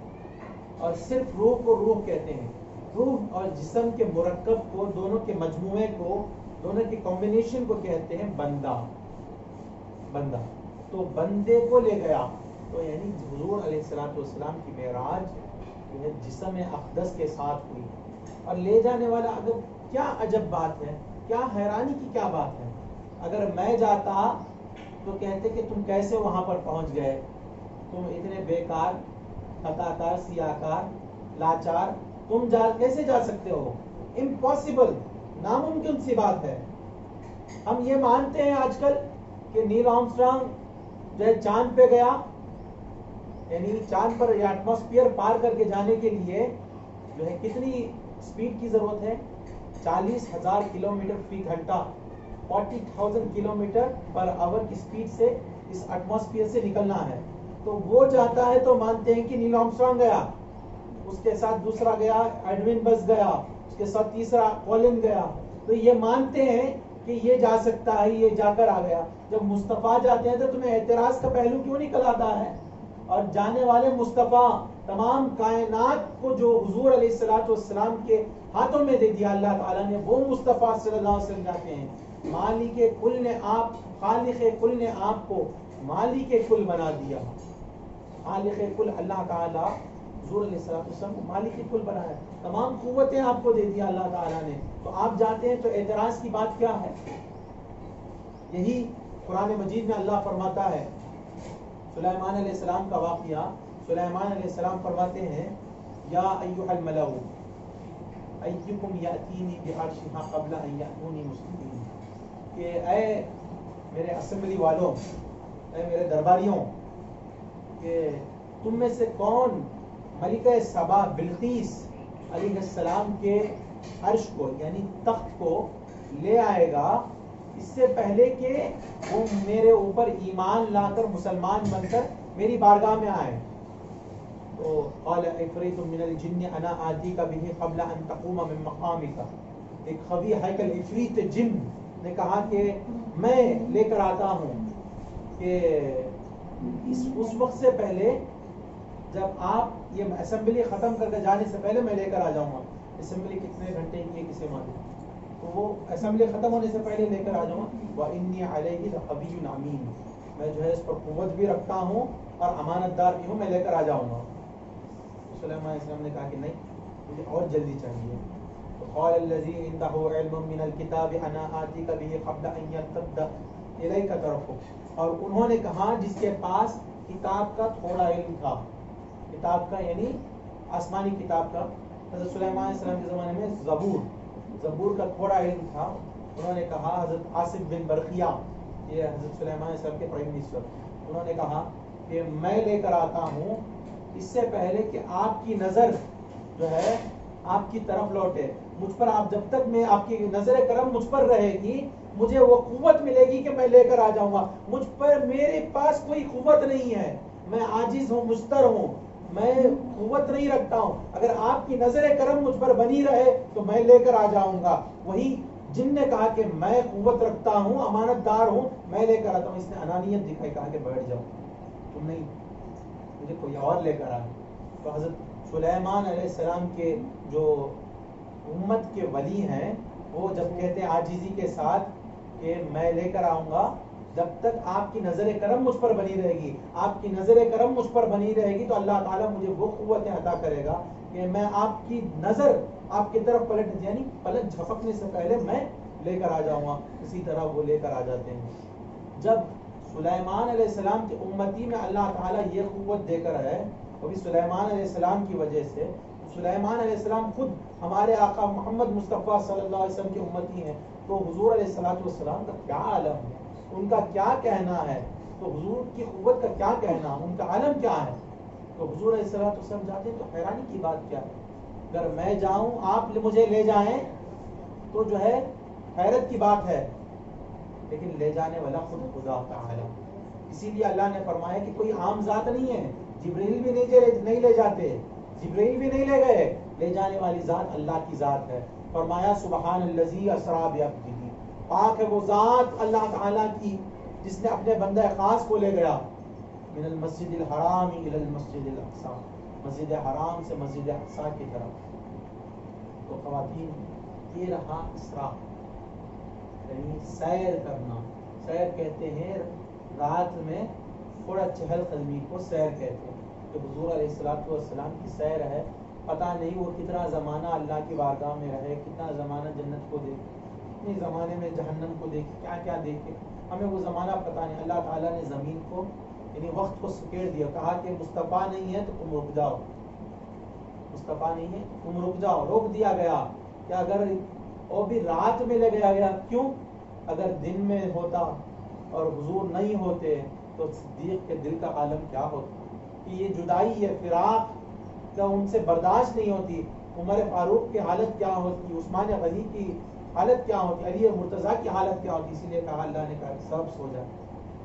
اور صرف روح کو روح کہتے ہیں. روح اور جسم کے مرکب کو, دونوں کے مجموعے کو, دونوں کے کمبینیشن کو کہتے ہیں بندہ. بندہ تو بندے کو لے گیا, تو یعنی حضور علیہ الصلوۃ والسلام کی معراج جو ہے جسم اقدس کے ساتھ ہوئی. اور لے جانے والا, اگر کیا عجب بات ہے, کیا حیرانی کی کیا بات ہے. اگر میں جاتا تو کہتے کہ تم کیسے وہاں پر پہنچ گئے, تم اتنے بیکار, خطا کار, سیاہ کار, لاچار, تم کیسے جا سکتے ہو, امپاسبل, ناممکن سی بات ہے. ہم یہ مانتے ہیں آج کل کہ نیل آرمسٹرانگ جو ہے چاند پہ گیا, یعنی چاند پر ایٹماسفیئر پار کر کے جانے کے لیے جو ہے کتنی اسپیڈ کی ضرورت ہے, 40,000 کلومیٹر فی گھنٹہ, 40,000 کلومیٹر پر آور کی اسپیڈ سے اس ایٹماسفیئر سے نکلنا ہے. تو وہ جاتا ہے تو مانتے ہیں کہ نیل آرمسٹرانگ گیا, اس کے ساتھ دوسرا گیا ایڈوین بس گیا, اس کے ساتھ تیسرا کولن گیا. تو یہ مانتے ہیں کہ یہ جا سکتا ہے, یہ جا کر آ گیا. جب مصطفیٰ جاتے ہیں تو تمہیں اعتراض کا پہلو کیوں نکل آتا ہے؟ اور جانے والے مصطفیٰ تمام کائنات کو جو حضور علیہ الصلوۃ والسلام کے ہاتھوں میں دے دیا اللہ تعالیٰ نے, وہ مصطفیٰ صلی اللہ علیہ وسلم جاتے ہیں. مالک کل نے آپ, خالق کل نے آپ کو مالک کل بنا دیا. خالق کل اللہ تعالیٰ حضور علیہ الصلوۃ والسلام کو مالک کل بنایا, تمام قوتیں آپ کو دے دیا اللہ تعالیٰ نے. تو آپ جاتے ہیں تو اعتراض کی بات کیا ہے؟ یہی قرآن مجید میں اللہ فرماتا ہے, سلیمان علیہ السلام کا واقعہ. سلیمان علیہ السلام فرماتے ہیں یا ایھا الملأ ایکم یاتینی بعرشھا قبل ان یاتونی مسلمین, کہ اے میرے اسمبلی والوں, اے میرے درباریوں, کہ تم میں سے کون ملکہ سبا بلقیس علیہ السلام کے عرش کو یعنی تخت کو لے آئے گا اس سے پہلے کہ وہ میرے اوپر ایمان لا کر مسلمان بن کر میری بارگاہ میں آئے. تو قال عفریت من الجن انا آتیک بہ قبل ان تقوم من مقامک, ایک خبی ہیکل عفریت جن نے کہا کہ میں لے کر آتا ہوں کہ اس وقت سے پہلے جب آپ یہ اسمبلی ختم کر کے جانے سے پہلے میں لے کر آ جاؤں گا. اسمبلی کتنے گھنٹے کی ہے کسے معلوم, تو وہ اسمبلی ختم ہونے سے پہلے لے کر آ جاؤں گا. وَإِنِّي عَلَيْهِ لَقَوِيٌّ أَمِينٌ, میں جو ہے اس پر قوت بھی رکھتا ہوں اور امانت دار بھی ہوں, میں لے کر آ جاؤں گا. سلیمان علیہ السلام نے کہا کہ نہیں, مجھے اور جلدی چاہیے. قال الذي عنده علم من الكتاب انا آتيك به قبل ان يرتد اليك طرفك, اور انہوں نے کہا جس کے پاس کتاب کا تھوڑا علم تھا, کتاب کا یعنی آسمانی کتاب کا. حضرت سلیمان علیہ السلام کے زمانے میں زبور کا تھوڑا علم تھا. انہوں نے کہا, حضرت آصف بن برقیہ, یہ حضرت سلیمان علیہ السلام کے پرائم منسٹر, انہوں نے کہا کہ میں لے کر آتا ہوں اس سے پہلے کہ آپ کی نظر جو ہے آپ کی طرف لوٹے. مجھ پر آپ جب تک میں آپ کی نظر کرم مجھ پر رہے گی مجھے وہ قوت ملے گی کہ میں لے کر آ جاؤں گا. مجھ پر میرے پاس کوئی قوت نہیں ہے, میں عاجز ہوں, مستر ہوں, میں قوت نہیں رکھتا ہوں. اگر آپ کی نظر کرم مجھ پر بنی رہے تو میں لے کر آ جاؤں گا. وہی جن نے کہا کہ میں قوت رکھتا ہوں, امانت دار ہوں, میں لے کر آتا ہوں. اس نے انانیت دکھائی, کہا کہ بیٹھ جاؤ, تم نہیں, مجھے کوئی اور لے کر آ. تو حضرت سلیمان علیہ السلام کے جو امت کے ولی ہیں وہ جب کہتے ہیں عاجزی کے ساتھ کہ میں لے کر آؤں گا, جب تک آپ کی نظر کرم مجھ پر بنی رہے گی, آپ کی نظر کرم مجھ پر بنی رہے گی تو اللہ تعالیٰ مجھے وہ قوتیں عطا کرے گا کہ میں آپ کی نظر آپ کی طرف پلٹ, یعنی پلٹ جھپکنے سے پہلے میں لے کر آ جاؤں گا. اسی طرح وہ لے کر آ جاتے ہیں. جب سلیمان علیہ السلام کی امتی میں اللہ تعالیٰ یہ قوت دے کر ہے, وہ بھی سلیمان علیہ السلام کی وجہ سے. سلیمان علیہ السلام خود ہمارے آقا محمد مصطفیٰ صلی اللہ علیہ وسلم کی امتی ہیں, تو حضور علیہ السلام کا کیا عالم ہے, ان کا کیا کہنا ہے, تو حضور کی قوت کا کیا کہنا, ان کا عالم کیا ہے. تو حضور علیہ السلام جاتے ہیں تو حیرانی کی بات کیا ہے, اگر میں جاؤں آپ مجھے لے جائیں تو جو ہے حیرت کی بات ہے, لیکن لے جانے والا خود خدا تعالی. اسی لیے اللہ نے فرمایا کہ کوئی عام ذات نہیں ہے, جبریل بھی نہیں لے جاتے, جبریل بھی نہیں لے گئے, لے جانے والی ذات اللہ کی ذات ہے. فرمایا سبحان الذی اسریٰ بعبدہ, پاک ہے وہ ذات اللہ تعالیٰ کی جس نے اپنے بندہ خاص کو لے گیا من المسجد الحرام الی المسجد الاقصی, مسجد حرام سے مسجد اقصی کی طرف. تو خواتین یہ رہا اسراء, یعنی سیر کرنا. سیر کہتے ہیں رات میں تھوڑا چہل قدمی کو سیر کہتے ہیں. تو حضور علیہ السلام کی سیر ہے, پتہ نہیں وہ کتنا زمانہ اللہ کی بارگاہ میں رہے, کتنا زمانہ جنت کو دیکھے, کتنے زمانے میں جہنم کو دیکھے, کیا کیا دیکھے, ہمیں وہ زمانہ پتہ نہیں. اللہ تعالیٰ نے زمین کو یعنی وقت کو سکیڑ دیا, کہا کہ مصطفیٰ نہیں ہے تو تم رک جاؤ, مصطفیٰ نہیں ہے تم رک جاؤ. روک دیا گیا کہ اگر وہ بھی رات میں لے گیا. کیوں؟ اگر دن میں ہوتا اور حضور نہیں ہوتے تو صدیق کے دل کا عالم کیا ہوتا, کہ یہ جدائی, یہ فراق کا ان سے برداشت نہیں ہوتی. عمر فاروق کی حالت کیا ہوتی, عثمان غنی کی حالت کیا ہوتی, علی مرتضیٰ کی حالت کیا ہوتی. اسی لیے کہا, اللہ نے کہا سب سو جائے,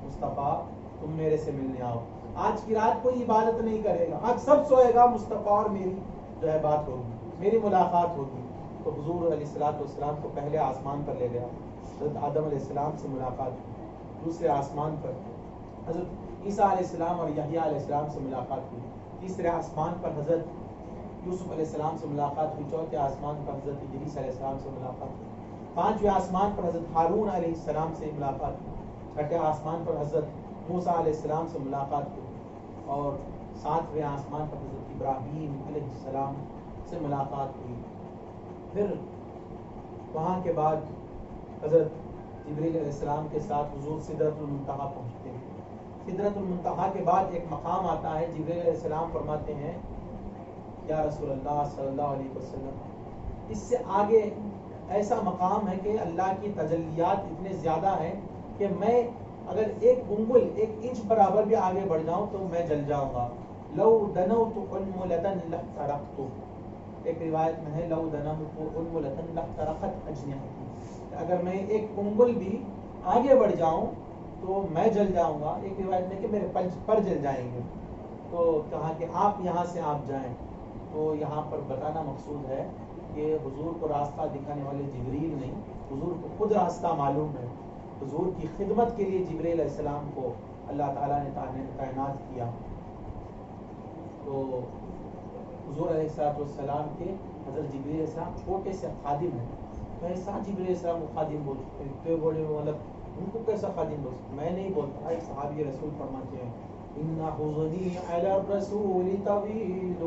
مصطفیٰ تم میرے سے ملنے آؤ. آج کی رات کوئی عبادت نہیں کرے گا, آج سب سوئے گا, مصطفیٰ اور میری جو ہے بات ہوگی, میری ملاقات ہوگی. تو حضور علیہ السلام کو پہلے آسمان پر لے گیا, حضرت آدم علیہ السلام سے ملاقات ہوئی. دوسرے آسمان پر حضرت عیسیٰ علیہ السلام اور یحییٰ علیہ السلام سے ملاقات ہوئی. تیسرے آسمان پر حضرت یوسف علیہ السلام سے ملاقات ہوئی. چوتھے آسمان پر حضرت ادریس علیہ السلام سے ملاقات ہوئی. پانچویں آسمان پر حضرت ہارون علیہ السلام سے ملاقات ہوئی. چھٹے آسمان پر حضرت موسیٰ علیہ السلام سے ملاقات ہوئی. اور ساتویں آسمان پر حضرت ابراہیم علیہ السلام سے ملاقات ہوئی. پھر وہاں کے بعد حضرت جبریل علیہ السلام کے ساتھ حضور سدرۃ المنتہا پہنچتے ہیں. سدرۃ المنتہا کے بعد ایک مقام آتا ہے, جبریل علیہ السلام فرماتے ہیں یا رسول اللہ صلی اللہ علیہ وسلم, اس سے آگے ایسا مقام ہے کہ اللہ کی تجلیات اتنے زیادہ ہیں کہ میں اگر ایک انگل, ایک انچ برابر بھی آگے بڑھ جاؤں تو میں جل جاؤں گا. لو دنوت انملۃ لاحترقت, ایک روایت میں ہے لو دنوت انملۃ لاحترقت اجنحتی, اگر میں ایک انگل بھی آگے بڑھ جاؤں تو میں جل جاؤں گا. ایک روایت میں کہ میرے پر جل جائیں گے. تو کہا کہ آپ یہاں سے آپ جائیں. تو یہاں پر بتانا مقصود ہے کہ حضور کو راستہ دکھانے والے جبریل نہیں, حضور کو خود راستہ معلوم ہے. حضور کی خدمت کے لیے جبریل علیہ السلام کو اللہ تعالیٰ نے تعینات کیا. تو حضور علیہ السلام کے حضرت جبریل علیہ السلام چھوٹے سے خادم ہیں. تو ایسا جبریل علیہ السلام کو خادم بول سکتے, بولے مطلب ان کو کیسا خادم بول سکتے, میں نہیں بولتا. ایک صحابی رسول فرماتے ہیں ان حزنی علی الرسول طویل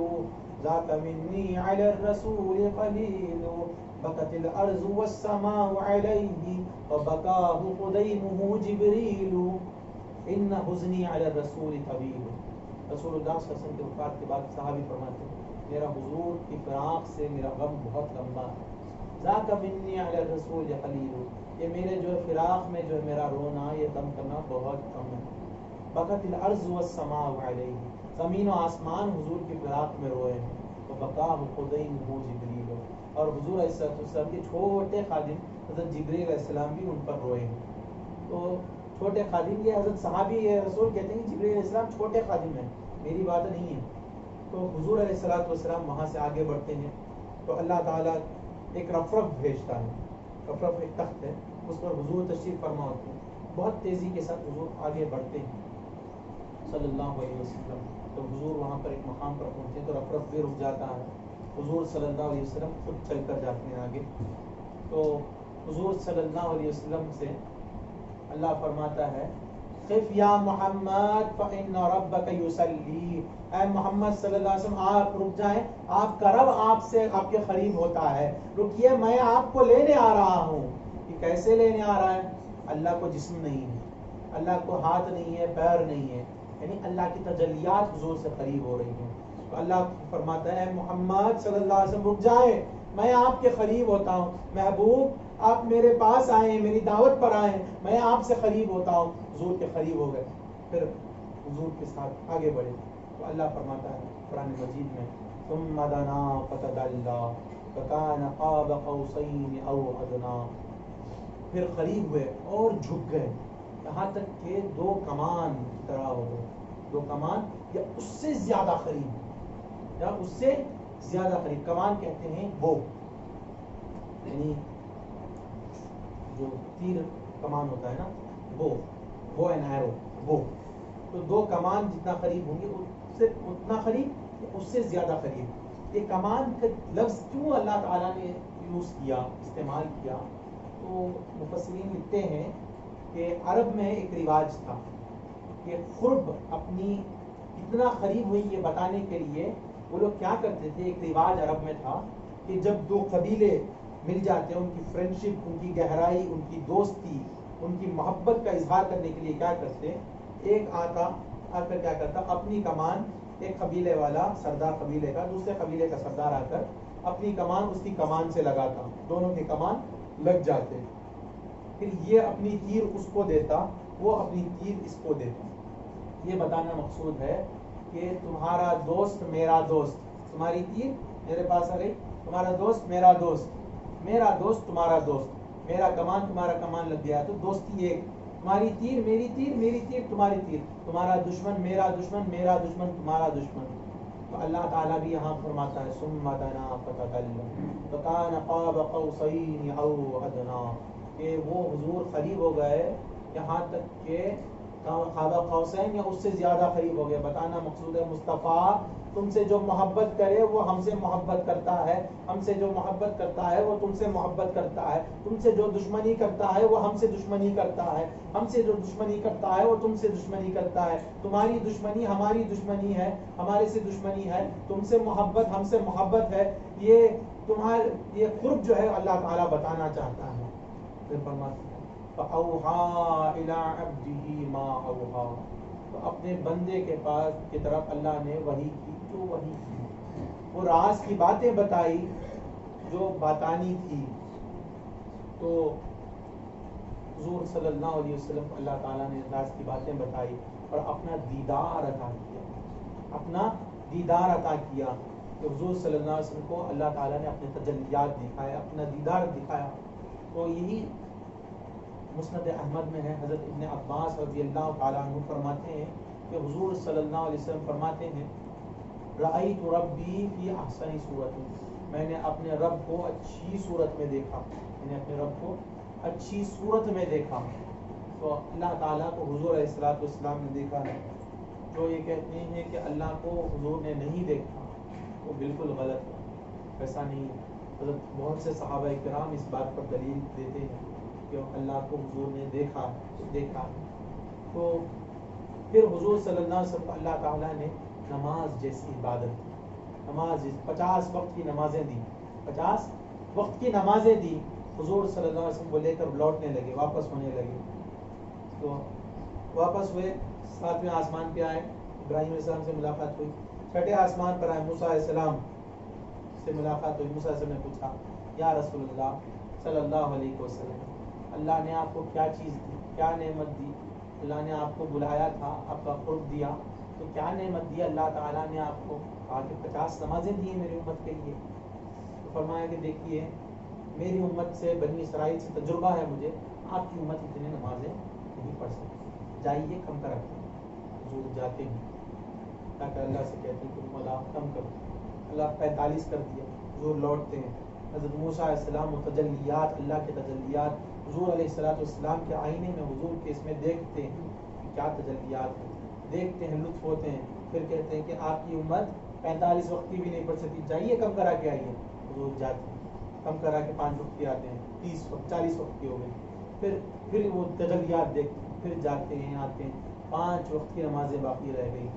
ذاک منی علی الرسول قلیل بکت الارض والسماء علیہ وبکاہ قدیمہ جبریل ان حزنی علی الرسول طویل. رسول اللہ صلی اللہ علیہ وسلم کے وفات کے بعد صحابی فرماتے ہیں میرا حضور کی فراق سے میرا غم بہت لمبا ہے. ذاک منی علی الرسول قلیل, یہ میرے جو فراق میں جو میرا رونا, یہ غم کرنا بہت کم ہے. بکت الارض والسماء علیہ, زمین و آسمان حضور کی فراق میں روئے ہیں. وبکاہ قدیمہ جبریل, اور حضور علیہ السلام کے چھوٹے خادم حضرت جبریل علیہ السلام بھی ان پر روئے ہیں. تو چھوٹے خادم یہ حضرت صحابی رسول کہتے ہیں کہ جبریل علیہ السلام چھوٹے خادم ہیں, میری بات نہیں ہے. تو حضور علیہ السلام وہاں سے آگے بڑھتے ہیں تو اللہ تعالیٰ ایک رفرف بھیجتا ہے. رفرف ایک تخت ہے, اس پر حضور تشریف فرما ہوتے ہیں. بہت تیزی کے ساتھ حضور آگے بڑھتے ہیں صلی اللہ علیہ وسلم. تو حضور وہاں پر ایک مقام پر پہنچے تو رفرف بھی رک جاتا ہے. حضور صلی اللہ علیہ وسلم خود چل کر جاتے ہیں آگے. تو حضور صلی اللہ علیہ وسلم سے اللہ فرماتا ہے خف یا محمد فإن ربک یصلی, اے محمد صلی اللہ علیہ وسلم آپ رک جائیں, آپ کا رب آپ سے آپ کے قریب ہوتا ہے, رکیے میں آپ کو لینے آ رہا ہوں. یہ کیسے لینے آ رہا ہے؟ اللہ کو جسم نہیں ہے, اللہ کو ہاتھ نہیں ہے, پیر نہیں ہے, یعنی اللہ کی تجلیات حضور سے قریب ہو رہی ہیں. تو اللہ فرماتا ہے اے محمد صلی اللہ علیہ وسلم رک جائیں, میں آپ کے قریب ہوتا ہوں. محبوب آپ میرے پاس آئے ہیں, میری دعوت پر آئے ہیں, میں آپ سے قریب ہوتا ہوں. حضور کے قریب ہو گئے, پھر حضور کے ساتھ آگے بڑھے. تو اللہ فرماتا ہے قرآن مجید میں ثم دنا فتدلی فکان قاب قوسین او ادنا, پھر قریب ہوئے اور جھک گئے یہاں تک کہ دو کمان کی طرح ہو گئے. دو کمان یا اس سے زیادہ قریب, یا اس سے زیادہ قریب. کمان کہتے ہیں بو, یعنی جو تیر کمان ہوتا ہے نا, بو اینڈ ایرو, بو. تو دو کمان جتنا قریب ہوں گے اس سے اتنا قریب یا اس سے زیادہ قریب. یہ کمان کا لفظ کیوں اللہ تعالیٰ نے یوز کیا, استعمال کیا؟ تو مفسرین لکھتے ہیں کہ عرب میں ایک رواج تھا کہ قرب اپنی اتنا قریب ہوئی یہ بتانے کے لیے وہ لوگ کیا کرتے تھے. ایک رواج عرب میں تھا کہ جب دو قبیلے مل جاتے ہیں, ان کی فرینڈشپ, ان کی گہرائی, ان کی دوستی, ان کی محبت کا اظہار کرنے کے لیے کیا کرتے, ایک آ کر کیا کرتا, اپنی کمان, ایک قبیلے والا سردار قبیلے کا دوسرے قبیلے کا سردار آ کر اپنی کمان اس کی کمان سے لگاتا, دونوں کے کمان لگ جاتے. پھر یہ اپنی تیر اس کو دیتا, وہ اپنی تیر اس کو دیتا. یہ بتانا مقصود ہے کہ تمہارا دوست میرا دوست, تمہاری تیر میرے پاس آ گئی, تمہارا دوست میرا دوست, میرا دوست تمہارا دوست, میرا کمان تمہارا کمان لگ گیا تو دوستی ایک. تمہاری تیر میری تیر, میری تیر تمہاری تیر, تمہارا دشمن میرا دشمن, میرا دشمن تمہارا دشمن. تو اللہ تعالیٰ بھی یہاں فرماتا ہے ثم دنا فتدلی فکان قاب قوسین او ادنا, کہ وہ حضور قریب ہو گئے یہاں تک کہ قاب قوسین یا اس سے زیادہ قریب ہو گئے. بتانا مقصود ہے مصطفیٰ تم سے جو محبت کرے وہ ہم سے محبت کرتا ہے, ہم سے جو محبت کرتا ہے وہ تم سے محبت کرتا ہے, تم سے جو دشمنی کرتا ہے وہ ہم سے دشمنی کرتا ہے, ہم سے جو دشمنی کرتا ہے وہ تم سے دشمنی کرتا ہے. تمہاری دشمنی ہماری دشمنی ہے, ہمارے سے دشمنی ہے, تم سے محبت ہم سے محبت ہے. یہ تمہارا یہ قرب جو ہے اللہ تعالیٰ بتانا چاہتا ہے. پھر فرماتا ہے فَأَوْحَىٰ إِلَىٰ عَبْدِهِ مَا أَوْحَىٰ, تو اپنے بندے کے پاس کی طرف اللہ نے وحی کی جو وحی کی, وہ راز کی باتیں بتائی جو باتانی تھی. تو حضور صلی اللہ علیہ وسلم اللہ تعالیٰ نے راز کی باتیں بتائی اور اپنا دیدار عطا کیا, اپنا دیدار عطا کیا. کہ حضور صلی اللہ علیہ وسلم کو اللہ تعالیٰ نے اپنے تجلیات دکھائے, اپنا دیدار دکھایا. تو یہی مسند احمد میں ہے. حضرت ابن عباس رضی اللہ تعالیٰ عنہ فرماتے ہیں کہ حضور صلی اللہ علیہ وسلم فرماتے ہیں رأیت ربی فی احسن صورت, میں نے اپنے رب کو اچھی صورت میں دیکھا, میں نے اپنے رب کو اچھی صورت میں دیکھا. تو اللہ تعالیٰ کو حضور علیہ الصلوۃ والسلام نے دیکھا ہے. جو یہ کہتے ہیں کہ اللہ کو حضور نے نہیں دیکھا وہ بالکل غلط ہے, ایسا نہیں. حضرت بہت سے صحابہ کرام اس بات پر دلیل دیتے ہیں کہ اللہ کو حضور نے دیکھا. تو پھر حضور صلی اللہ علیہ وسلم اللہ تعالیٰ نے نماز جیسی عبادت دی, نماز 50 وقت کی نمازیں دی, 50 وقت کی نمازیں دی. حضور صلی اللہ علیہ وسلم کو لے کر لوٹنے لگے, واپس ہونے لگے. تو واپس ہوئے, 7ویں آسمان پہ آئے, ابراہیم علیہ السلام سے ملاقات ہوئی. 6ٹھے آسمان پر آئے, موسیٰ علیہ السلام سے ملاقات ہوئی. موسیٰ علیہ السلام نے پوچھا یا رسول اللہ صلی اللہ علیہ وسلم, اللہ نے آپ کو کیا چیز دی, کیا نعمت دی؟ اللہ نے آپ کو بلایا تھا, آپ کا قرب دیا, تو کیا نعمت دی اللہ تعالیٰ نے آپ کو؟ کہا کہ 50 نمازیں دی ہیں میری امت کے لیے. تو فرمایا کہ دیکھیے میری امت سے بنی اسرائیل سے تجربہ ہے مجھے، آپ کی امت اتنی نمازیں نہیں پڑھ سکتی، جائیے کم کرا کریں۔ حضور جاتے ہیں، تاکہ اللہ سے کہتے ہیں کہ مولا کم کرو، اللہ 45 کر دیا، حضور لوٹتے ہیں۔ حضرت موسیٰ علیہ السلام و تجلیات، اللہ کے تجلیات حضور علیہ السلام کے آئینے میں حضور کے اس میں دیکھتے ہیں کہ کیا تجلیات ہیں، دیکھتے ہیں، لطف ہوتے ہیں، پھر کہتے ہیں کہ آپ کی امت 45 وقت کی بھی نہیں پڑھ سکتی، جائیے کم کرا کے آئیے۔ حضور جاتے ہیں، کم کرا کے 5 وقت کی آتے ہیں، 30 وقت 40 وقت کی ہو گئی، پھر وہ تجلیات دیکھتے ہیں، پھر جاتے ہیں، آتے ہیں، 5 وقت کی نمازیں باقی رہ گئی۔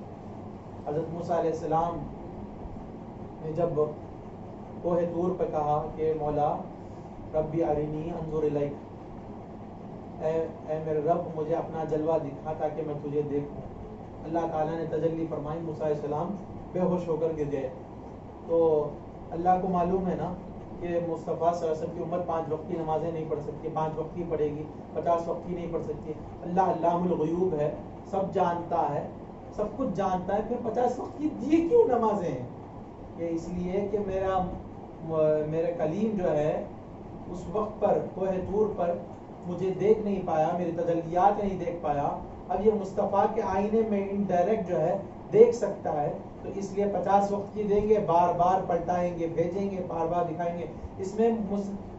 حضرت موسیٰ علیہ السلام نے جب کوہ طور پہ کہا کہ مولا ربی ارنی انظر الیک، اے میرے رب مجھے اپنا جلوہ دکھا تاکہ میں تجھے دیکھوں، اللہ تعالیٰ نے تجلی فرمائی، موسیٰ علیہ السلام بے ہوش ہو کر گر گئے۔ تو اللہ کو معلوم ہے نا کہ مصطفیٰ صلی اللہ علیہ وسلم کی امت 5 وقت کی نمازیں نہیں پڑھ سکتی، 5 وقت کی پڑھے گی، 50 وقت کی نہیں پڑھ سکتی۔ اللہ علام الغیوب ہے، سب جانتا ہے، سب کچھ جانتا ہے، پھر 50 وقت کی دی کیوں نمازیں ہیں؟ یہ اس لیے کہ میرے کلیم جو ہے اس وقت پر کوہ طور پر مجھے دیکھ نہیں پایا، میری تجلیات نہیں دیکھ پایا، اب یہ مصطفیٰ کے آئینے میں انڈائریکٹ جو ہے دیکھ سکتا ہے، تو اس لیے 50 وقت کی دیں گے، بار بار پلٹائیں گے، بھیجیں گے، بار بار دکھائیں گے۔ اس میں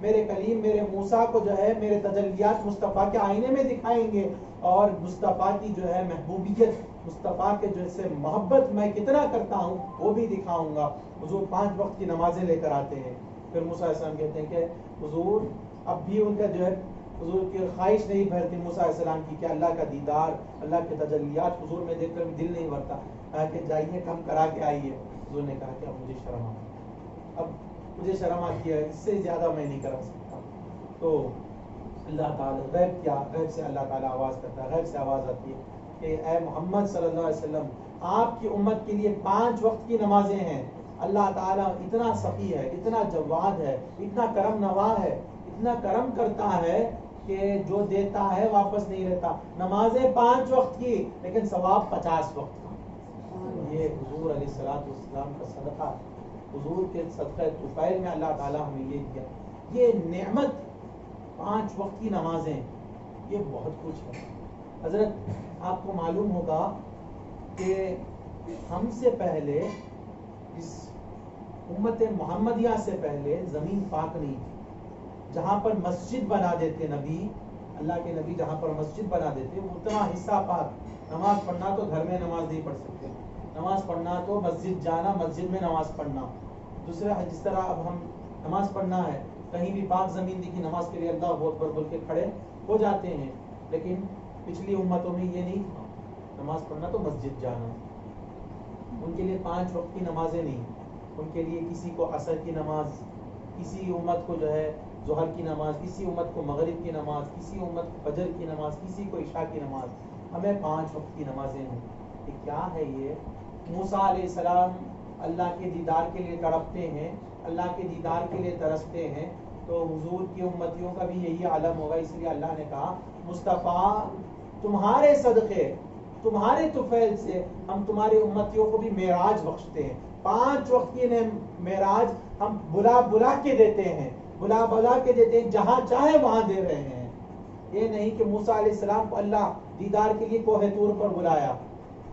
میرے کلیم میرے موسیٰ کو جو ہے میرے تجلیات مصطفیٰ کے آئینے میں دکھائیں گے، اور مصطفیٰ کی جو ہے محبوبیت، مصطفیٰ کے جیسے محبت میں کتنا کرتا ہوں وہ بھی دکھاؤں گا۔ حضور 5 وقت کی نمازیں لے کر آتے ہیں، پھر موسیٰ علیہ السلام کہتے ہیں کہ حضور اب بھی ان کا جو ہے حضور کی خواہش نہیں بھرتی موسیٰ علیہ السلام کی کہ اللہ کا دیدار، اللہ کے تجلیات حضور میں دیکھ کر دل نہیں بھرتا، کہا کہ جائیے کم کرا کے آئیے۔ حضور نے کہا کہ اب مجھے شرم آتی، اب مجھے شرم آتی ہے، اس سے زیادہ میں نہیں کرا سکتا۔ تو اللہ تعالیٰ غیب سے اللہ تعالیٰ آواز کرتا ہے، غیب سے آواز آتی ہے کہ اے محمد صلی اللہ علیہ وسلم، آپ کی امت کے لیے 5 وقت کی نمازیں ہیں۔ اللہ تعالیٰ اتنا سخی ہے، اتنا جواد ہے، اتنا کرم نواز ہے، اتنا کرم کرتا ہے کہ جو دیتا ہے واپس نہیں لیتا۔ نمازیں 5 وقت کی لیکن ثواب 50 وقت کا۔ یہ حضور علیہ السلام کا صدقہ، حضور کے صدقہ طفیل میں اللہ تعالیٰ ہمیں یہ دیا، یہ نعمت 5 وقت کی نمازیں، یہ بہت کچھ ہے۔ حضرت آپ کو معلوم ہوگا کہ ہم سے پہلے اس امت محمدیہ سے پہلے زمین پاک نہیں تھی، جہاں پر مسجد بنا دیتے نبی، اللہ کے نبی جہاں پر مسجد بنا دیتے وہ اتنا حصہ پاک، نماز پڑھنا تو گھر میں نماز نہیں پڑھ سکتے، نماز پڑھنا تو مسجد جانا، مسجد میں نماز پڑھنا۔ دوسرا جس طرح اب ہم نماز پڑھنا ہے، کہیں بھی پاک زمین دکھی نماز کے لیے اللہ اکبر بول کے کھڑے ہو جاتے ہیں، لیکن پچھلی امتوں میں یہ نہیں تھا، نماز پڑھنا تو مسجد جانا۔ ان کے لیے 5 وقت کی نمازیں نہیں، ان کے لیے کسی کو عصر کی نماز، کسی امت کو جو ہے ظہر کی نماز، کسی امت کو مغرب کی نماز، کسی امت کو فجر کی نماز، کسی کو عشاء کی نماز، ہمیں 5 وقت کی نمازیں ہیں۔ یہ کیا ہے؟ یہ موسیٰ علیہ السلام اللہ کے دیدار کے لیے تڑپتے ہیں، اللہ کے دیدار کے لیے ترستے ہیں، تو حضور کی امتیوں کا بھی یہی عالم ہوگا۔ اس لیے اللہ نے کہا مصطفیٰ تمہارے صدقے، تمہارے طفیل سے ہم تمہاری امتیوں کو بھی معراج بخشتے ہیں۔ 5 وقت کی معراج ہم بلا بلا کے دیتے ہیں، بلا بلا کے دیتے ہیں، جہاں چاہے وہاں دے رہے ہیں۔ یہ نہیں کہ موسیٰ علیہ السلام کو اللہ دیدار کے لیے کوہ طور پر بلایا،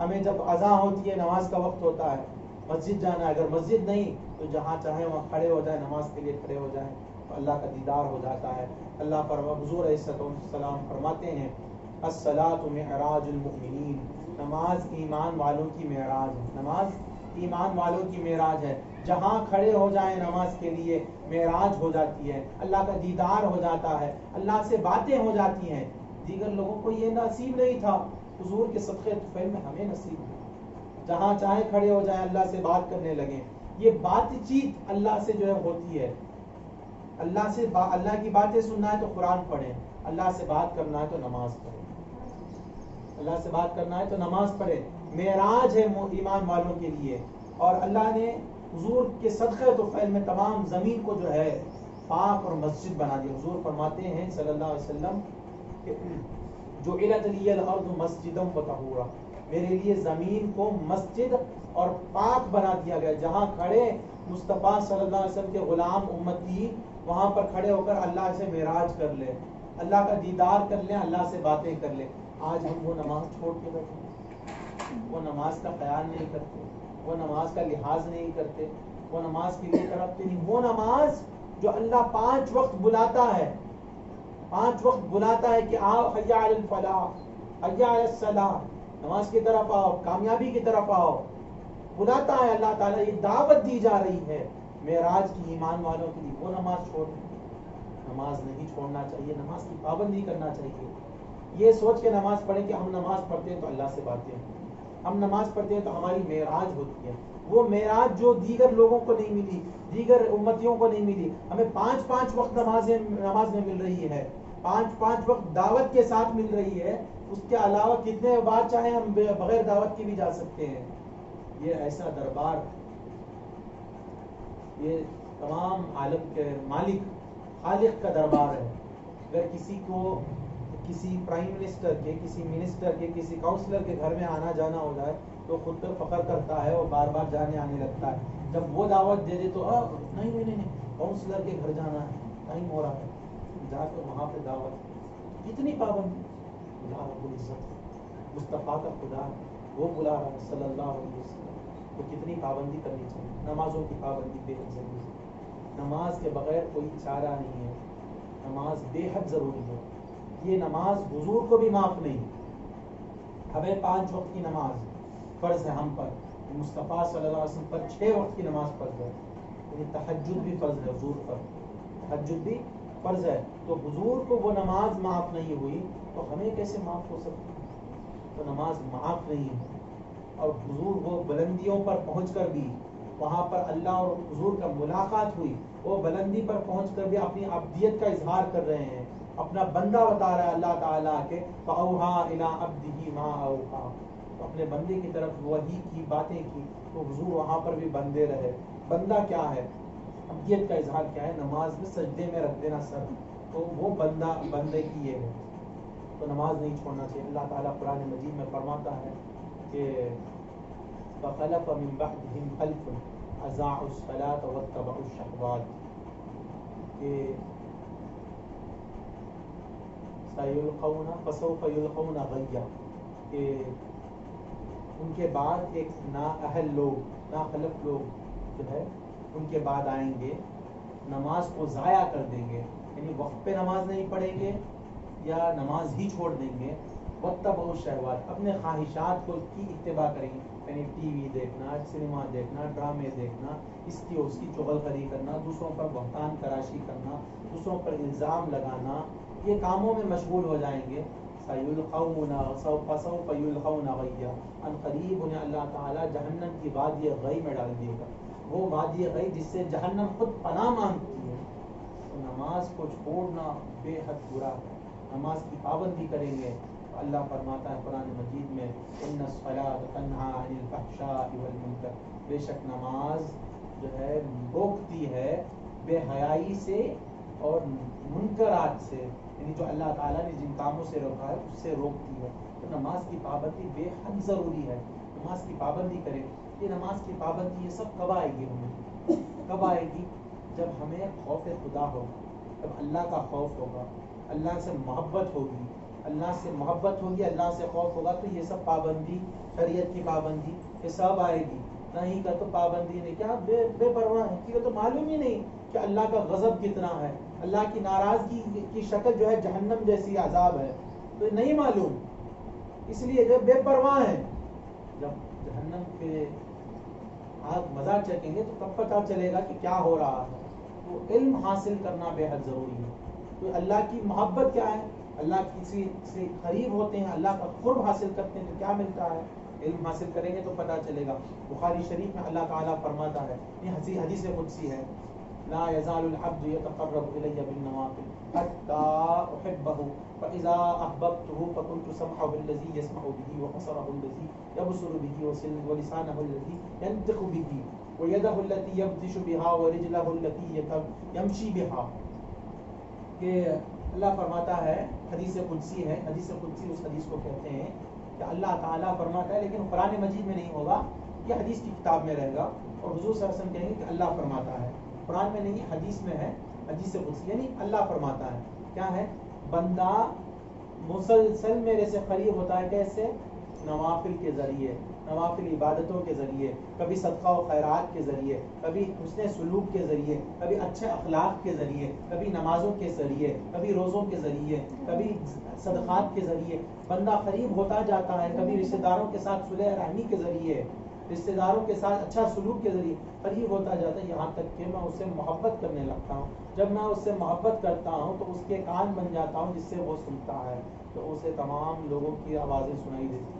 ہمیں جب اذان ہوتی ہے، نماز کا وقت ہوتا ہے، مسجد جانا ہے، اگر مسجد نہیں تو جہاں چاہے وہاں کھڑے ہو جائیں، نماز کے لیے کھڑے ہو جائیں تو اللہ کا دیدار ہو جاتا ہے۔ اللہ پر حضور علیہ السلام فرماتے ہیں الصلاۃ معراج المؤمنین، نماز ایمان والوں کی معراج ہے، نماز ایمان والوں کی معراج ہے، جہاں کھڑے ہو جائیں نماز کے لیے معراج ہو جاتی ہے، اللہ کا دیدار ہو جاتا ہے، اللہ سے باتیں ہو جاتی ہیں۔ دیگر لوگوں کو یہ نصیب نہیں تھا، حضور کے صدقے طفیل میں ہمیں نصیب ہے، جہاں چاہے کھڑے ہو جائیں، اللہ سے بات کرنے لگیں۔ یہ بات چیت اللہ سے جو ہے ہوتی ہے، اللہ کی باتیں سننا ہے تو قرآن پڑھیں، اللہ سے بات کرنا ہے تو نماز پڑھیں، اللہ سے بات کرنا ہے تو نماز پڑھیں۔ معراج ہے ایمان والوں کے لیے، اور اللہ نے حضور کے صدقے طفیل میں تمام زمین کو جو ہے پاک اور مسجد بنا دیا۔ حضور فرماتے ہیں صلی اللہ علیہ وسلم کہ جعلت لی الارض مسجدا وطہورا، میرے لیے زمین کو مسجد اور پاک بنا دیا گیا. جہاں کھڑے مصطفیٰ صلی اللہ علیہ وسلم کے غلام امتی وہاں پر کھڑے ہو کر اللہ سے معراج کر لے, اللہ کا دیدار کر لیں, اللہ سے باتیں کر لیں. آج ہم وہ نماز چھوڑ کے بیٹھے, وہ نماز کا خیال نہیں کرتے, وہ نماز کا لحاظ نہیں کرتے, وہ نماز کے لیے تڑپتے نہیں. وہ نماز جو اللہ 5 وقت بلاتا ہے, 5 وقت بلاتا ہے کہ آؤ حی علی الفلاح, حی علی الصلاح, نماز کی طرف آؤ, کامیابی کی طرف آؤ, بلاتا ہے اللہ تعالیٰ, یہ دعوت دی جا رہی ہے معراج کی ایمان والوں کے لیے. وہ نماز چھوڑ, نماز نہیں چھوڑنا چاہیے, نماز کی پابندی کرنا چاہیے. یہ سوچ کے نماز پڑھیں کہ ہم نماز پڑھتے ہیں تو اللہ سے باتیں ہیں, ہم نماز پڑھتے ہیں تو ہماری معراج ہوتی ہے. وہ معراج جو دیگر لوگوں کو نہیں ملی, دیگر امتیوں کو نہیں ملی, ہمیں 5 وقت نماز میں مل رہی ہے, 5 وقت دعوت کے ساتھ مل رہی ہے. اس کے علاوہ کتنے بار چاہیں ہم بغیر دعوت کے بھی جا سکتے ہیں. یہ ایسا دربار, یہ تمام عالم کے مالک خالق کا دربار ہے. اگر کسی کو کسی پرائم منسٹر کے, کسی منسٹر کے, کسی کاؤنسلر کے گھر میں آنا جانا ہو جائے تو خود پر فخر کرتا ہے اور بار بار جانے آنے لگتا ہے. جب وہ دعوت دے دے تو نہیں کاؤنسلر کے گھر جانا ہے, ٹائم ہو رہا ہے, جا کر وہاں پہ دعوت. کتنی پابندی. اللہ رب العزت مصطفیٰ کا خدا وہ بلا رہا ہے صلی اللہ علیہ وسلم, تو کتنی پابندی کرنی چاہیے. نمازوں کی پابندی بے حد ضروری ہے. نماز کے بغیر کوئی چارہ نہیں ہے, نماز بے حد ضروری ہے. یہ نماز حضور کو بھی معاف نہیں. ہمیں 5 وقت کی نماز فرض ہے ہم پر, مصطفیٰ صلی اللہ علیہ وسلم پر 6 وقت کی نماز فرض ہے. تہجد بھی فرض ہے حضور پر, تہجد بھی فرض ہے. تو حضور کو وہ نماز معاف نہیں ہوئی تو ہمیں کیسے معاف ہو سکتی ہے. تو نماز معاف نہیں ہے. اور حضور وہ بلندیوں پر پہنچ کر بھی, وہاں پر اللہ اور حضور کا ملاقات ہوئی, وہ بلندی پر پہنچ کر بھی اپنی عبدیت کا اظہار کر رہے ہیں, اپنا بندہ بتا رہا ہے اللہ تعالیٰ کے فَأَوْحَىٰ إِلَىٰ عَبْدِهِ مَا أَوْحَىٰ, تو اپنے بندے کی طرف وحی کی باتیں کی. تو حضور وہاں پر بھی بندے رہے. بندہ کیا ہے, عبدیت کا اظہار کیا ہے, نماز میں سجدے میں رکھ دینا سر, تو وہ بندے کی یہ ہے. تو نماز نہیں چھوڑنا چاہیے. اللہ تعالیٰ قرآن مجید میں فرماتا ہے کہ فَخَلَفَ مِن بَعْدِهِمْ خَلْفٌ أَضَاعُوا الصَّلَاةَ وَاتَّبَعُوا الشَّهَوَاتِ, کہ فَسَوْفَ يُلْقَوْنَ غَيًّا, کہ ان کے بعد ایک نااہل لوگ, ناخلف لوگ جو ہے ان کے بعد آئیں گے, نماز کو ضائع کر دیں گے, یعنی وقت پہ نماز نہیں پڑھیں گے یا نماز ہی چھوڑ دیں گے. وَاتَّبَعُوا الشَّهَوَاتِ, اپنے خواہشات کو کی اتباع کریں گے, یعنی ٹی وی دیکھنا, سنیما دیکھنا, ڈرامے دیکھنا, اس کی چغل خری کرنا, دوسروں پر بہتان تراشی کرنا, دوسروں پر الزام لگانا, یہ کاموں میں مشغول ہو جائیں گے. فَسَوْفَ يُلْقَوْنَ غَيًّا, ان قریب انہیں اللہ تعالیٰ جہنم کی وادی غی میں ڈال دے گا. وہ وادی غی جس سے جہنم خود پناہ مانگتی ہے. تو نماز کو چھوڑنا بے حد برا ہے. نماز کی پابندی کریں گے. اللہ فرماتا ہے قرآن مجید میں ان الصلاۃ تنہی عن الفحشاء والمنکر, بے شک نماز جو ہے روکتی ہے بے حیائی سے اور منکرات سے, یعنی جو اللہ تعالیٰ نے جن کاموں سے روکا ہے اس سے روکتی ہے. تو نماز کی پابندی بے حد ضروری ہے. نماز کی پابندی کریں. یہ نماز کی پابندی یہ سب کب آئے گی, ہمیں کب آئے گی, جب ہمیں خوف خدا ہوگا, جب اللہ کا خوف ہوگا, اللہ سے محبت ہوگی, اللہ سے محبت ہوگی, اللہ سے خوف ہوگا, تو یہ سب پابندی, شریعت کی پابندی یہ سب آئے گی. نہیں کا تو پابندی نہیں, کیا بے پرواہ ہے, کیونکہ تو معلوم ہی نہیں کہ اللہ کا غضب کتنا ہے, اللہ کی ناراضگی کی شکل جو ہے جہنم جیسی عذاب ہے, تو نہیں معلوم, اس لیے جب بے پرواہ ہیں. جب جہنم کے آگ مزہ چکیں گے تو تب پتہ چلے گا کہ کیا ہو رہا ہے. تو علم حاصل کرنا بے حد ضروری ہے. تو اللہ کی محبت کیا ہے, اللہ کسی سے قریب ہوتے ہیں, اللہ کا قرب حاصل کرتے ہیں, تو کیا ملتا ہے, علم حاصل کریں گے تو پتہ چلے گا. بخاری شریف میں اللہ تعالیٰ فرماتا ہے, یہ حدیث قدسی ہے, لا يزال العبد يتقرب إلي بالنوافل حتى أحبه فإذا أحببته فكنت سمعه الذي يسمع به وبصره الذي يبصر به ولسانه الذي ينطق به ويده التي يبطش بها ورجله التي يمشي بها. کہ اللہ فرماتا ہے, حدیث قدسی ہے, حدیث قدسی اس حدیث کو کہتے ہیں کہ اللہ تعالیٰ فرماتا ہے، لیکن قرآن مجید میں نہیں ہوگا، یہ حدیث کی کتاب میں رہے گا، اور حضور صلی اللہ علیہ وسلم کہیں گے کہ اللہ فرماتا ہے. قرآن میں نہیں، حدیث میں ہے، حدیث قدسی، یعنی اللہ فرماتا ہے. کیا ہے؟ بندہ مسلسل میرے سے قریب ہوتا ہے. کیسے؟ نوافل کے ذریعے، نوافل عبادتوں کے ذریعے، کبھی صدقہ و خیرات کے ذریعے، کبھی حسن سلوک کے ذریعے، کبھی اچھے اخلاق کے ذریعے، کبھی نمازوں کے ذریعے، کبھی روزوں کے ذریعے، کبھی صدقات کے ذریعے بندہ قریب ہوتا جاتا ہے. کبھی رشتہ داروں کے ساتھ صلح رحمی کے ذریعے، رشتہ داروں کے ساتھ اچھا سلوک کے ذریعے قریب ہوتا جاتا ہے، یہاں تک کہ میں اس سے محبت کرنے لگتا ہوں. جب میں اس سے محبت کرتا ہوں تو اس کے کان بن جاتا ہوں جس سے وہ سنتا ہے، تو اسے تمام لوگوں کی آوازیں سنائی دیتی ہیں.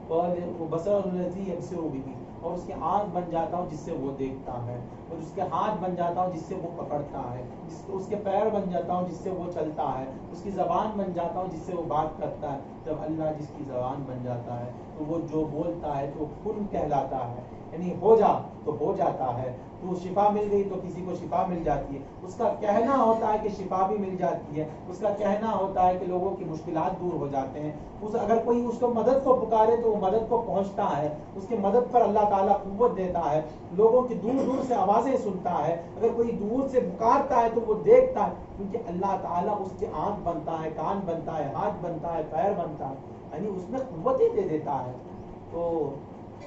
اور وہ بصر الذی یبصر بہ، اور اس کے آنکھ بن جاتا ہوں جس سے وہ دیکھتا ہے، اور اس کے ہاتھ بن جاتا ہوں جس سے وہ پکڑتا ہے، اس کے پیر بن جاتا ہوں جس سے وہ چلتا ہے، اس کی زبان بن جاتا ہوں جس سے وہ بات کرتا ہے. جب اللہ جس کی زبان بن جاتا ہے تو وہ جو بولتا ہے تو کن کہلاتا ہے، یعنی ہو جا تو ہو جاتا ہے. تو شفا مل گئی تو کسی کو شفا مل جاتی ہے. اس کا کہنا ہوتا ہے کہ شفا بھی مل جاتی ہے. اس کا کہنا ہوتا ہے کہ لوگوں کی مشکلات دور ہو جاتے ہیں. اگر کوئی اس کو مدد کو پکارے تو وہ مدد کو پہنچتا ہے. اس کی مدد پر اللہ تعالیٰ قوت دیتا ہے. لوگوں کی دور دور سے آوازیں سنتا ہے. اگر کوئی دور سے پکارتا ہے تو وہ دیکھتا ہے، کیونکہ اللہ تعالیٰ اس کی آنکھ بنتا ہے، کان بنتا ہے، ہاتھ بنتا ہے، پیر بنتا ہے، یعنی اس میں قوتیں دے دیتا ہے. تو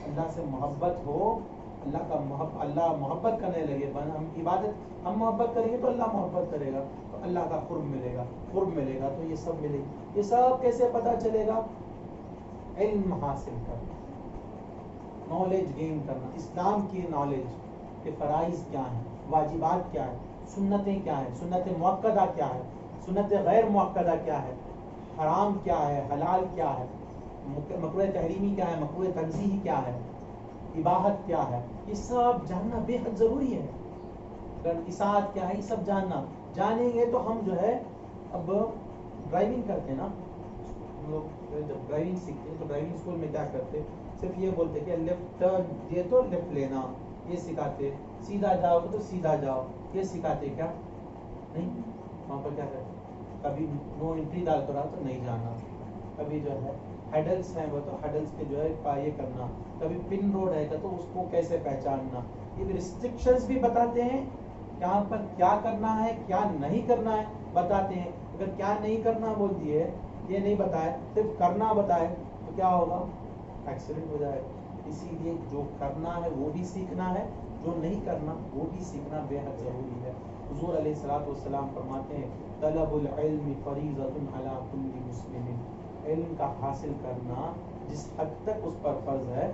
اللہ سے محبت ہو، اللہ محبت کرنے لگے، ہم عبادت، ہم محبت کریں گے تو اللہ محبت کرے گا، تو اللہ کا قرب ملے گا، قرب ملے گا. تو یہ سب ملے گا. یہ سب کیسے پتہ چلے گا؟ علم حاصل کرنا، نالج گین کرنا، اسلام کی نالج کہ فرائض کیا ہیں، واجبات کیا ہیں، سنتیں کیا ہیں، سنت مؤکدہ کیا ہے، سنت غیر مؤکدہ کیا ہے، حرام کیا ہے، حلال کیا ہے، مکروہ تحریمی کیا ہے، مکروہ تنزیہی کیا ہے، اباحت کیا ہے. یہ سب جاننا بے حد ضروری ہے. اطاعت کیا ہے، یہ سب جانیں گے تو ہم جو ہے، اب ڈرائیونگ کرتے ہیں نا، ہم لوگ جب ڈرائیونگ سیکھتے ہیں تو ڈرائیونگ اسکول میں کیا کرتے، صرف یہ بولتے کہ لیفٹ ٹرن یہ تو لیفٹ لینا، یہ سکھاتے. سیدھا جاؤ تو سیدھا جاؤ، یہ سکھاتے. کیا نہیں، وہاں پر کیا کرتے، کبھی نو انٹری ڈال کر تو نہیں جانا، کبھی جو ہے ہیڈلس ہیں وہ تو ہیڈلس کے جو ہے یہ کرنا، کبھی پن روڈ ہے تو اس کو کیسے پہچاننا. یہ ریسٹرکشنز بھی بتاتے ہیں، یہاں پر کیا کرنا ہے کیا نہیں کرنا ہے بتاتے ہیں. اگر کیا نہیں کرنا بول دیے، یہ نہیں بتائے، صرف کرنا بتائے تو کیا ہوگا؟ ایکسیڈنٹ ہو جائے. اسی لیے جو کرنا ہے وہ بھی سیکھنا ہے، جو نہیں کرنا وہ بھی سیکھنا بے حد ضروری ہے. حضور علیہ الصلوۃ والسلام فرماتے ہیں طلب العلم فریضۃ علی کل مسلم، علم کا حاصل کرنا جس حد تک اس پر فرض ہے،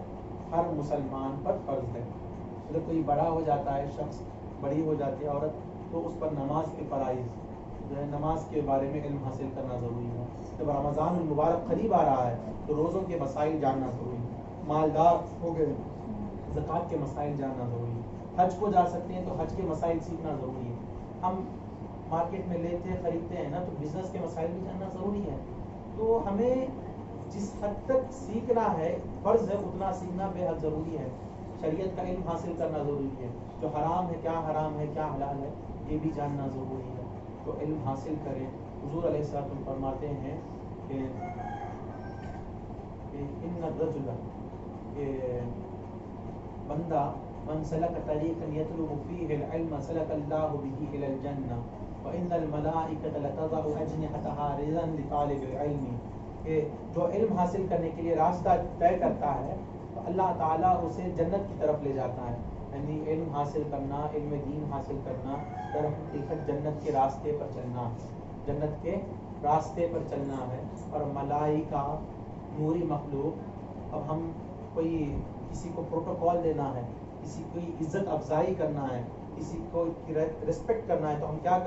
ہر مسلمان پر فرض ہے. اگر کوئی بڑا ہو جاتا ہے شخص، بڑی ہو جاتی ہے عورت، تو اس پر نماز کے فرائض جو ہے، نماز کے بارے میں علم حاصل کرنا ضروری ہے. جب رمضان المبارک قریب آ رہا ہے تو روزوں کے مسائل جاننا ضروری ہے. مالدار ہو گئے، زکوٰۃ کے مسائل جاننا ضروری ہے. حج کو جا سکتے ہیں تو حج کے مسائل سیکھنا ضروری ہے. ہم مارکیٹ میں لیتے خریدتے ہیں نا، تو بزنس کے مسائل بھی جاننا ضروری ہے. تو ہمیں جس حد تک سیکھنا ہے فرض ہے اتنا سیکھنا بے حد ضروری ہے. شریعت کا علم حاصل کرنا ضروری ہے. جو حرام ہے کیا حرام ہے کیا حلال ہے یہ بھی جاننا ضروری ہے. تو علم حاصل کریں. حضور علیہ السلام فرماتے ہیں کہ ان الرجل، کہ بندہ من سلک طریقا یطلب فیہ العلم سلک اللہ بہ الی الجنہ وان الملائکۃ لتضع اجنحتها رضا لطالب العلم، کہ جو علم حاصل کرنے کے لیے راستہ طے کرتا ہے تو اللہ تعالیٰ اسے جنت کی طرف لے جاتا ہے. یعنی علم حاصل کرنا، علم دین حاصل کرنا، در حقیقت جنت کے راستے پر چلنا، جنت کے راستے پر چلنا ہے. اور ملائکہ، نوری مخلوق، اب ہم کوئی کسی کو پروٹوکول دینا ہے، کسی کی عزت افزائی کرنا ہے، کسی کو ریسپیکٹ کرنا ہے، تو ہم کیا